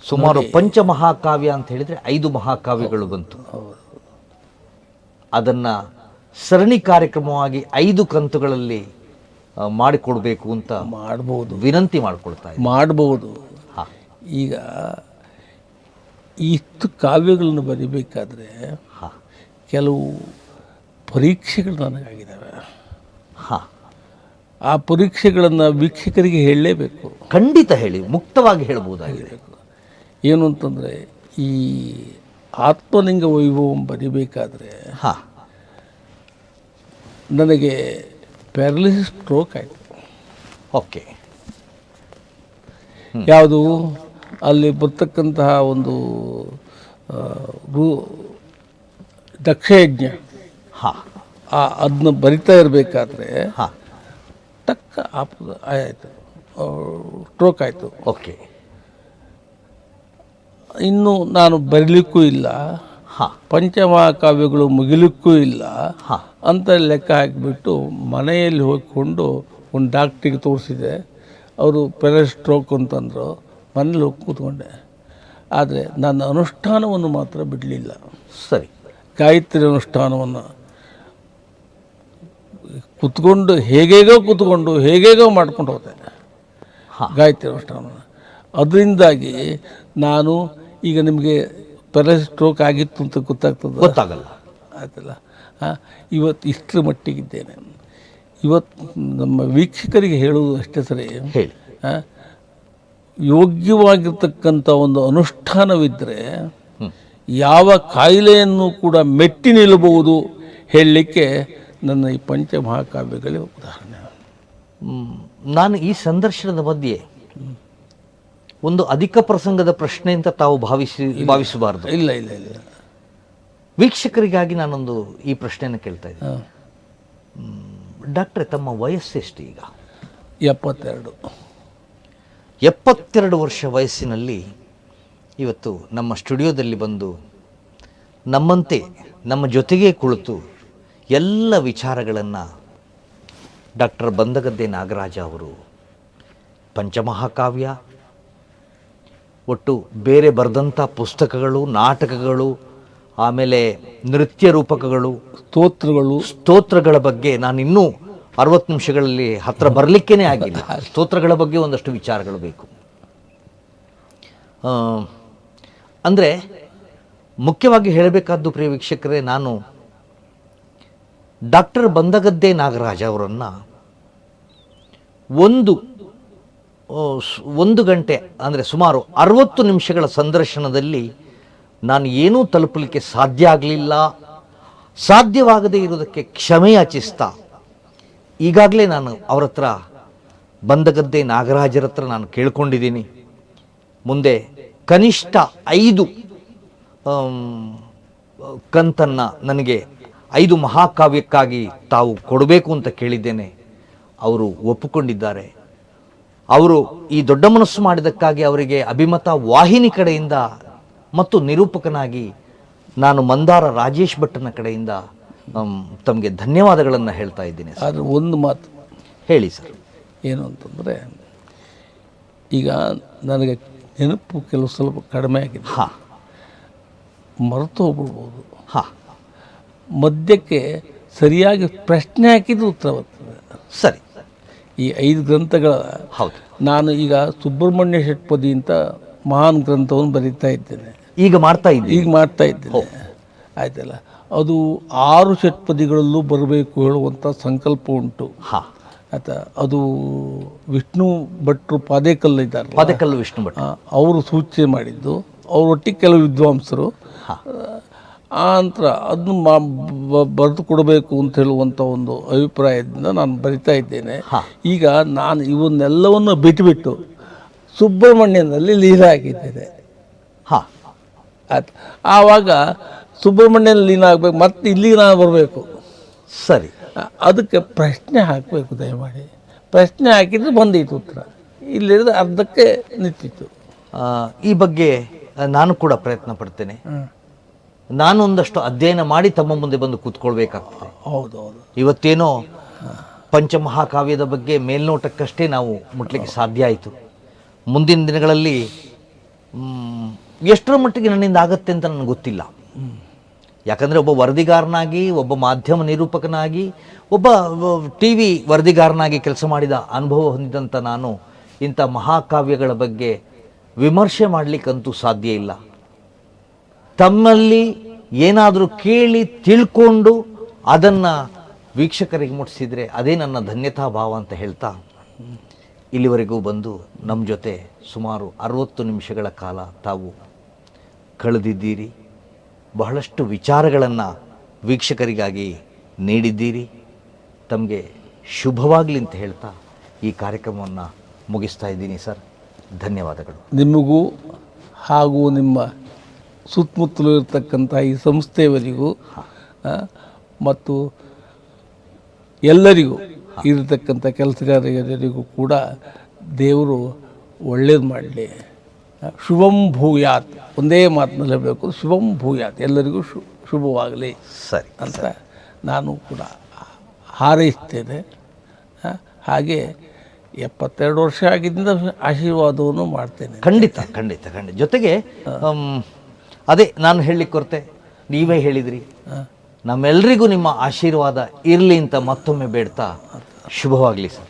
ಸುಮಾರು ಪಂಚಮಹಾಕಾವ್ಯ ಅಂತ ಹೇಳಿದರೆ 5 ಮಹಾಕಾವ್ಯಗಳು ಬಂತು. ಅದನ್ನು ಸರಣಿ ಕಾರ್ಯಕ್ರಮವಾಗಿ 5 ಕಂತುಗಳಲ್ಲಿ ಮಾಡಿಕೊಡ್ಬೇಕು ಅಂತ ಮಾಡ್ಬೋದು, ವಿನಂತಿ ಮಾಡಿಕೊಳ್ತಾ ಮಾಡ್ಬೋದು. ಈಗ ಇಷ್ಟು ಕಾವ್ಯಗಳನ್ನು ಬರೀಬೇಕಾದ್ರೆ ಕೆಲವು ಪರೀಕ್ಷೆಗಳು ನನಗಾಗಿದ್ದಾವೆ. ಆ ಪರೀಕ್ಷೆಗಳನ್ನು ವೀಕ್ಷಕರಿಗೆ ಹೇಳಲೇಬೇಕು. ಖಂಡಿತ ಹೇಳಿ, ಮುಕ್ತವಾಗಿ ಹೇಳ್ಬೋದಾಗಿರಬೇಕು. ಏನು ಅಂತಂದರೆ, ಈ ಆತ್ಮಲಿಂಗ ವೈಭವಂ ಬರೀಬೇಕಾದ್ರೆ ನನಗೆ ಪ್ಯಾರಲಿಸಿಸ್ ಸ್ಟ್ರೋಕ್ ಆಯಿತು. ಓಕೆ. ಯಾವುದು ಅಲ್ಲಿ ಬರ್ತಕ್ಕಂತಹ ಒಂದು ಆ, ರೂ- ದಕ್ಷಯಜ್ಞ ಹಾಂ ಅದನ್ನ ಬರಿತಾ ಇರಬೇಕಾದ್ರೆ ಹಾಂ ಟಕ್ಕ ಆಯಿತು, ಸ್ಟ್ರೋಕ್ ಆಯಿತು. ಓಕೆ ಇನ್ನು ನಾನು ಬರೀಲಿಕ್ಕೂ ಇಲ್ಲ, ಹಾಂ ಪಂಚಮಹಾಕಾವ್ಯಗಳು ಮುಗಿಲಿಕ್ಕೂ ಇಲ್ಲ ಹಾಂ ಅಂತ ಲೆಕ್ಕ ಹಾಕಿಬಿಟ್ಟು ಮನೆಯಲ್ಲಿ ಹೋಗಿಕೊಂಡು ಒಂದು ಡಾಕ್ಟ್ರಿಗೆ ತೋರಿಸಿದೆ. ಅವರು ಸ್ಟ್ರೋಕ್ ಅಂತಂದರು. ಮನೇಲಿ ಹೋಗಿ ಕೂತ್ಕೊಂಡೆ. ಆದರೆ ನನ್ನ ಅನುಷ್ಠಾನವನ್ನು ಮಾತ್ರ ಬಿಡಲಿಲ್ಲ. ಸರಿ. ಗಾಯತ್ರಿ ಅನುಷ್ಠಾನವನ್ನು ಕೂತ್ಕೊಂಡು ಹೇಗೇಗೋ ಮಾಡ್ಕೊಂಡು ಹೋದೆ ಗಾಯತ್ರಿ ಅನುಷ್ಠಾನವನ್ನು. ಅದರಿಂದಾಗಿ ನಾನು ಈಗ ನಿಮಗೆ ಸ್ಟ್ರೋಕ್ ಆಗಿತ್ತು ಅಂತ ಗೊತ್ತಾಗಲ್ಲ ಆಯ್ತಲ್ಲ. ಇವತ್ತು ಇಷ್ಟರ ಮಟ್ಟಿಗಿದ್ದೇನೆ. ಇವತ್ತು ನಮ್ಮ ವೀಕ್ಷಕರಿಗೆ ಹೇಳುವುದು ಅಷ್ಟೇ ಸರಿ, ಹೇಳಿ. ಯೋಗ್ಯವಾಗಿರ್ತಕ್ಕಂಥ ಒಂದು ಅನುಷ್ಠಾನವಿದ್ದರೆ ಯಾವ ಕಾಯಿಲೆಯನ್ನು ಕೂಡ ಮೆಟ್ಟಿ ನಿಲ್ಲಬಹುದು ಹೇಳಲಿಕ್ಕೆ ನನ್ನ ಈ ಪಂಚಮಹಾಕಾವ್ಯಗಳೇ ಉದಾಹರಣೆ. ನಾನು ಈ ಸಂದರ್ಶನದ ಮಧ್ಯೆ ಒಂದು ಅಧಿಕ ಪ್ರಸಂಗದ ಪ್ರಶ್ನೆ ಅಂತ ತಾವು ಭಾವಿಸಬಾರದು. ಇಲ್ಲ ಇಲ್ಲ ಇಲ್ಲ, ವೀಕ್ಷಕರಿಗಾಗಿ ನಾನೊಂದು ಈ ಪ್ರಶ್ನೆಯನ್ನು ಕೇಳ್ತಾ ಇದ್ದೀನಿ. ಡಾಕ್ಟ್ರೆ, ತಮ್ಮ ವಯಸ್ಸೆಷ್ಟು ಈಗ? 72 ವರ್ಷ ವಯಸ್ಸಿನಲ್ಲಿ ಇವತ್ತು ನಮ್ಮ ಸ್ಟುಡಿಯೋದಲ್ಲಿ ಬಂದು ನಮ್ಮಂತೆ ನಮ್ಮ ಜೊತೆಗೇ ಕುಳಿತು ಎಲ್ಲ ವಿಚಾರಗಳನ್ನು ಡಾಕ್ಟರ್ ಬಂದಗದ್ದೆ ನಾಗರಾಜ ಅವರು ಪಂಚಮಹಾಕಾವ್ಯ, ಒಟ್ಟು ಬೇರೆ ಬರೆದಂಥ ಪುಸ್ತಕಗಳು, ನಾಟಕಗಳು, ಆಮೇಲೆ ನೃತ್ಯ ರೂಪಕಗಳು, ಸ್ತೋತ್ರಗಳ ಬಗ್ಗೆ ನಾನು ಇನ್ನೂ 60 ನಿಮಿಷಗಳಲ್ಲಿ ಹತ್ರ ಬರಲಿಕ್ಕೇ ಆಗಿಲ್ಲ. ಸ್ತೋತ್ರಗಳ ಬಗ್ಗೆ ಒಂದಷ್ಟು ವಿಚಾರಗಳು ಬೇಕು. ಅಂದರೆ ಮುಖ್ಯವಾಗಿ ಹೇಳಬೇಕಾದ್ದು ಪ್ರಿಯ ವೀಕ್ಷಕರೇ, ನಾನು ಡಾಕ್ಟರ್ ಬಂದಗದ್ದೆ ನಾಗರಾಜ ಅವರನ್ನು ಒಂದು ಗಂಟೆ ಅಂದರೆ ಸುಮಾರು 60 ನಿಮಿಷಗಳ ಸಂದರ್ಶನದಲ್ಲಿ ನಾನು ಏನೂ ತಲುಪಲಿಕ್ಕೆ ಸಾಧ್ಯ ಆಗಲಿಲ್ಲ. ಸಾಧ್ಯವಾಗದೇ ಇರುವುದಕ್ಕೆ ಕ್ಷಮೆ ಯಾಚಿಸ್ತಾ ಈಗಾಗಲೇ ನಾನು ಅವರ ಹತ್ರ, ಬಂದಗದ್ದೆ ನಾಗರಾಜರ ಹತ್ರ ನಾನು ಕೇಳ್ಕೊಂಡಿದ್ದೀನಿ, ಮುಂದೆ ಕನಿಷ್ಠ 5 ಕಂತನ್ನು ನನಗೆ 5 ಮಹಾಕಾವ್ಯಕ್ಕಾಗಿ ತಾವು ಕೊಡಬೇಕು ಅಂತ ಕೇಳಿದ್ದೇನೆ. ಅವರು ಒಪ್ಪಿಕೊಂಡಿದ್ದಾರೆ. ಅವರು ಈ ದೊಡ್ಡ ಮನಸ್ಸು ಮಾಡಿದ್ದಕ್ಕಾಗಿ ಅವರಿಗೆ ಅಭಿಮತ ವಾಹಿನಿ ಕಡೆಯಿಂದ ಮತ್ತು ನಿರೂಪಕನಾಗಿ ನಾನು ಮಂದಾರ ರಾಜೇಶ್ ಭಟ್ಟನ ಕಡೆಯಿಂದ ತಮಗೆ ಧನ್ಯವಾದಗಳನ್ನು ಹೇಳ್ತಾ ಇದ್ದೀನಿ. ಆದರೆ ಒಂದು ಮಾತು ಹೇಳಿ ಸರ್. ಏನು ಅಂತಂದರೆ, ಈಗ ನನಗೆ ನೆನಪು ಕೆಲವು ಸ್ವಲ್ಪ ಕಡಿಮೆ ಆಗಿದೆ. ಹಾಂ, ಮರೆತು ಹೋಗ್ಬಿಡ್ಬೋದು. ಹಾಂ, ಮಧ್ಯಕ್ಕೆ ಸರಿಯಾಗಿ ಪ್ರಶ್ನೆ ಹಾಕಿದ್ದು ಉತ್ತರ ಬರ್ತದೆ. ಸರಿ. ಈ 5 ಗ್ರಂಥಗಳ, ಹೌದು, ನಾನು ಈಗ ಸುಬ್ರಹ್ಮಣ್ಯ ಷಟ್ಪದಿ ಅಂತ ಮಹಾನ್ ಗ್ರಂಥವನ್ನು ಬರೀತಾ ಇದ್ದೇನೆ. ಈಗ ಮಾಡ್ತಾ ಇದ್ದೇನೆ ಆಯ್ತಲ್ಲ. ಅದು 6 ಷಟ್ಪದಿಗಳಲ್ಲೂ ಬರಬೇಕು ಹೇಳುವಂಥ ಸಂಕಲ್ಪ ಉಂಟು. ಹಾಂ, ಆಯ್ತಾ. ಅದು ವಿಷ್ಣು ಭಟ್ರು ಪಾದೇಕಲ್ಲು ಇದ್ದಾರೆ, ಪಾದೇಕಲ್ಲು ವಿಷ್ಣು ಭಟ್, ಅವರು ಸೂಚನೆ ಮಾಡಿದ್ದು. ಅವರೊಟ್ಟಿಗೆ ಕೆಲವು ವಿದ್ವಾಂಸರು ಆ ನಂತರ ಅದನ್ನು ಬರೆದು ಕೊಡಬೇಕು ಅಂತ ಹೇಳುವಂಥ ಒಂದು ಅಭಿಪ್ರಾಯದಿಂದ ನಾನು ಬರಿತಾ ಇದ್ದೇನೆ. ಈಗ ನಾನು ಇವನ್ನೆಲ್ಲವನ್ನು ಬಿಟ್ಟುಬಿಟ್ಟು ಸುಬ್ರಹ್ಮಣ್ಯನಲ್ಲಿ ಲೀಲ ಆಗಿದ್ದೇನೆ. ಹಾಂ, ಆಯ್ತು. ಆವಾಗ ಸುಬ್ರಹ್ಮಣ್ಯನ ಲೀನ ಆಗಬೇಕು, ಮತ್ತೆ ಇಲ್ಲಿಗೆ ನಾನು ಬರಬೇಕು. ಸರಿ. ಅದಕ್ಕೆ ಪ್ರಶ್ನೆ ಹಾಕಬೇಕು ದಯಮಾಡಿ. ಪ್ರಶ್ನೆ ಹಾಕಿದ್ರೆ ಬಂದಿತ್ತು ಉತ್ತರ, ಇಲ್ಲಿರೋದು ಅರ್ಧಕ್ಕೆ ನಿಂತಿತ್ತು. ಈ ಬಗ್ಗೆ ನಾನು ಕೂಡ ಪ್ರಯತ್ನ ಪಡ್ತೇನೆ. ನಾನು ಒಂದಷ್ಟು ಅಧ್ಯಯನ ಮಾಡಿ ತಮ್ಮ ಮುಂದೆ ಬಂದು ಕೂತ್ಕೊಳ್ಬೇಕಾಗ್ತದೆ. ಹೌದೌದು. ಇವತ್ತೇನೋ ಪಂಚಮಹಾಕಾವ್ಯದ ಬಗ್ಗೆ ಮೇಲ್ನೋಟಕ್ಕಷ್ಟೇ ನಾವು ಮುಟ್ಲಿಕ್ಕೆ ಸಾಧ್ಯ ಆಯಿತು. ಮುಂದಿನ ದಿನಗಳಲ್ಲಿ ಎಷ್ಟರ ಮಟ್ಟಿಗೆ ನನ್ನಿಂದ ಆಗತ್ತೆ ಅಂತ ನನಗೆ ಗೊತ್ತಿಲ್ಲ. ಯಾಕಂದರೆ ಒಬ್ಬ ವರದಿಗಾರನಾಗಿ, ಒಬ್ಬ ಮಾಧ್ಯಮ ನಿರೂಪಕನಾಗಿ, ಒಬ್ಬ ಟಿ ವಿ ವರದಿಗಾರನಾಗಿ ಕೆಲಸ ಮಾಡಿದ ಅನುಭವ ಹೊಂದಿದಂಥ ನಾನು ಇಂಥ ಮಹಾಕಾವ್ಯಗಳ ಬಗ್ಗೆ ವಿಮರ್ಶೆ ಮಾಡಲಿಕ್ಕಂತೂ ಸಾಧ್ಯ ಇಲ್ಲ. ತಮ್ಮಲ್ಲಿ ಏನಾದರೂ ಕೇಳಿ ತಿಳ್ಕೊಂಡು ಅದನ್ನು ವೀಕ್ಷಕರಿಗೆ ಮುಟ್ಟಿಸಿದರೆ ಅದೇ ನನ್ನ ಧನ್ಯತಾ ಭಾವ ಅಂತ ಹೇಳ್ತಾ, ಇಲ್ಲಿವರೆಗೂ ಬಂದು ನಮ್ಮ ಜೊತೆ ಸುಮಾರು 60 ನಿಮಿಷಗಳ ಕಾಲ ತಾವು ಕಳೆದಿದ್ದೀರಿ. ಬಹಳಷ್ಟು ವಿಚಾರಗಳನ್ನು ವೀಕ್ಷಕರಿಗಾಗಿ ನೀಡಿದ್ದೀರಿ. ತಮಗೆ ಶುಭವಾಗಲಿ ಅಂತ ಹೇಳ್ತಾ ಈ ಕಾರ್ಯಕ್ರಮವನ್ನು ಮುಗಿಸ್ತಾ ಇದ್ದೀನಿ ಸರ್. ಧನ್ಯವಾದಗಳು. ನಿಮಗೂ ಹಾಗೂ ನಿಮ್ಮ ಸುತ್ತಮುತ್ತಲೂ ಇರತಕ್ಕಂಥ ಈ ಸಂಸ್ಥೆಯವರಿಗೂ ಮತ್ತು ಎಲ್ಲರಿಗೂ ಇರತಕ್ಕಂಥ ಕೆಲಸಗಾರರಿಗೂ ಕೂಡ ದೇವರು ಒಳ್ಳೇದು ಮಾಡಲಿ. ಶುಭಂ ಭೂಯಾತ್, ಒಂದೇ ಮಾತಿನಲ್ಲಿ ಹೇಳಬೇಕು, ಶುಭಂ ಭೂಯಾತ್, ಎಲ್ಲರಿಗೂ ಶುಭವಾಗಲಿ ಸರಿ ಅಂತ ನಾನು ಕೂಡ ಹಾರೈಸ್ತೇನೆ. ಹಾಗೆ 72 ವರ್ಷ ಆಗಿದ್ದರಿಂದ ಆಶೀರ್ವಾದವನ್ನು ಮಾಡ್ತೇನೆ. ಖಂಡಿತ ಖಂಡಿತ ಖಂಡಿತ. ಜೊತೆಗೆ ಅದೇ ನಾನು ಹೇಳಲಿಕ್ಕೆ ಕೊರತೆ, ನೀವೇ ಹೇಳಿದ್ರಿ, ನಮ್ಮೆಲ್ಲರಿಗೂ ನಿಮ್ಮ ಆಶೀರ್ವಾದ ಇರಲಿ ಅಂತ ಮತ್ತೊಮ್ಮೆ ಬೇಡ್ತಾ ಶುಭವಾಗಲಿ ಸರ್.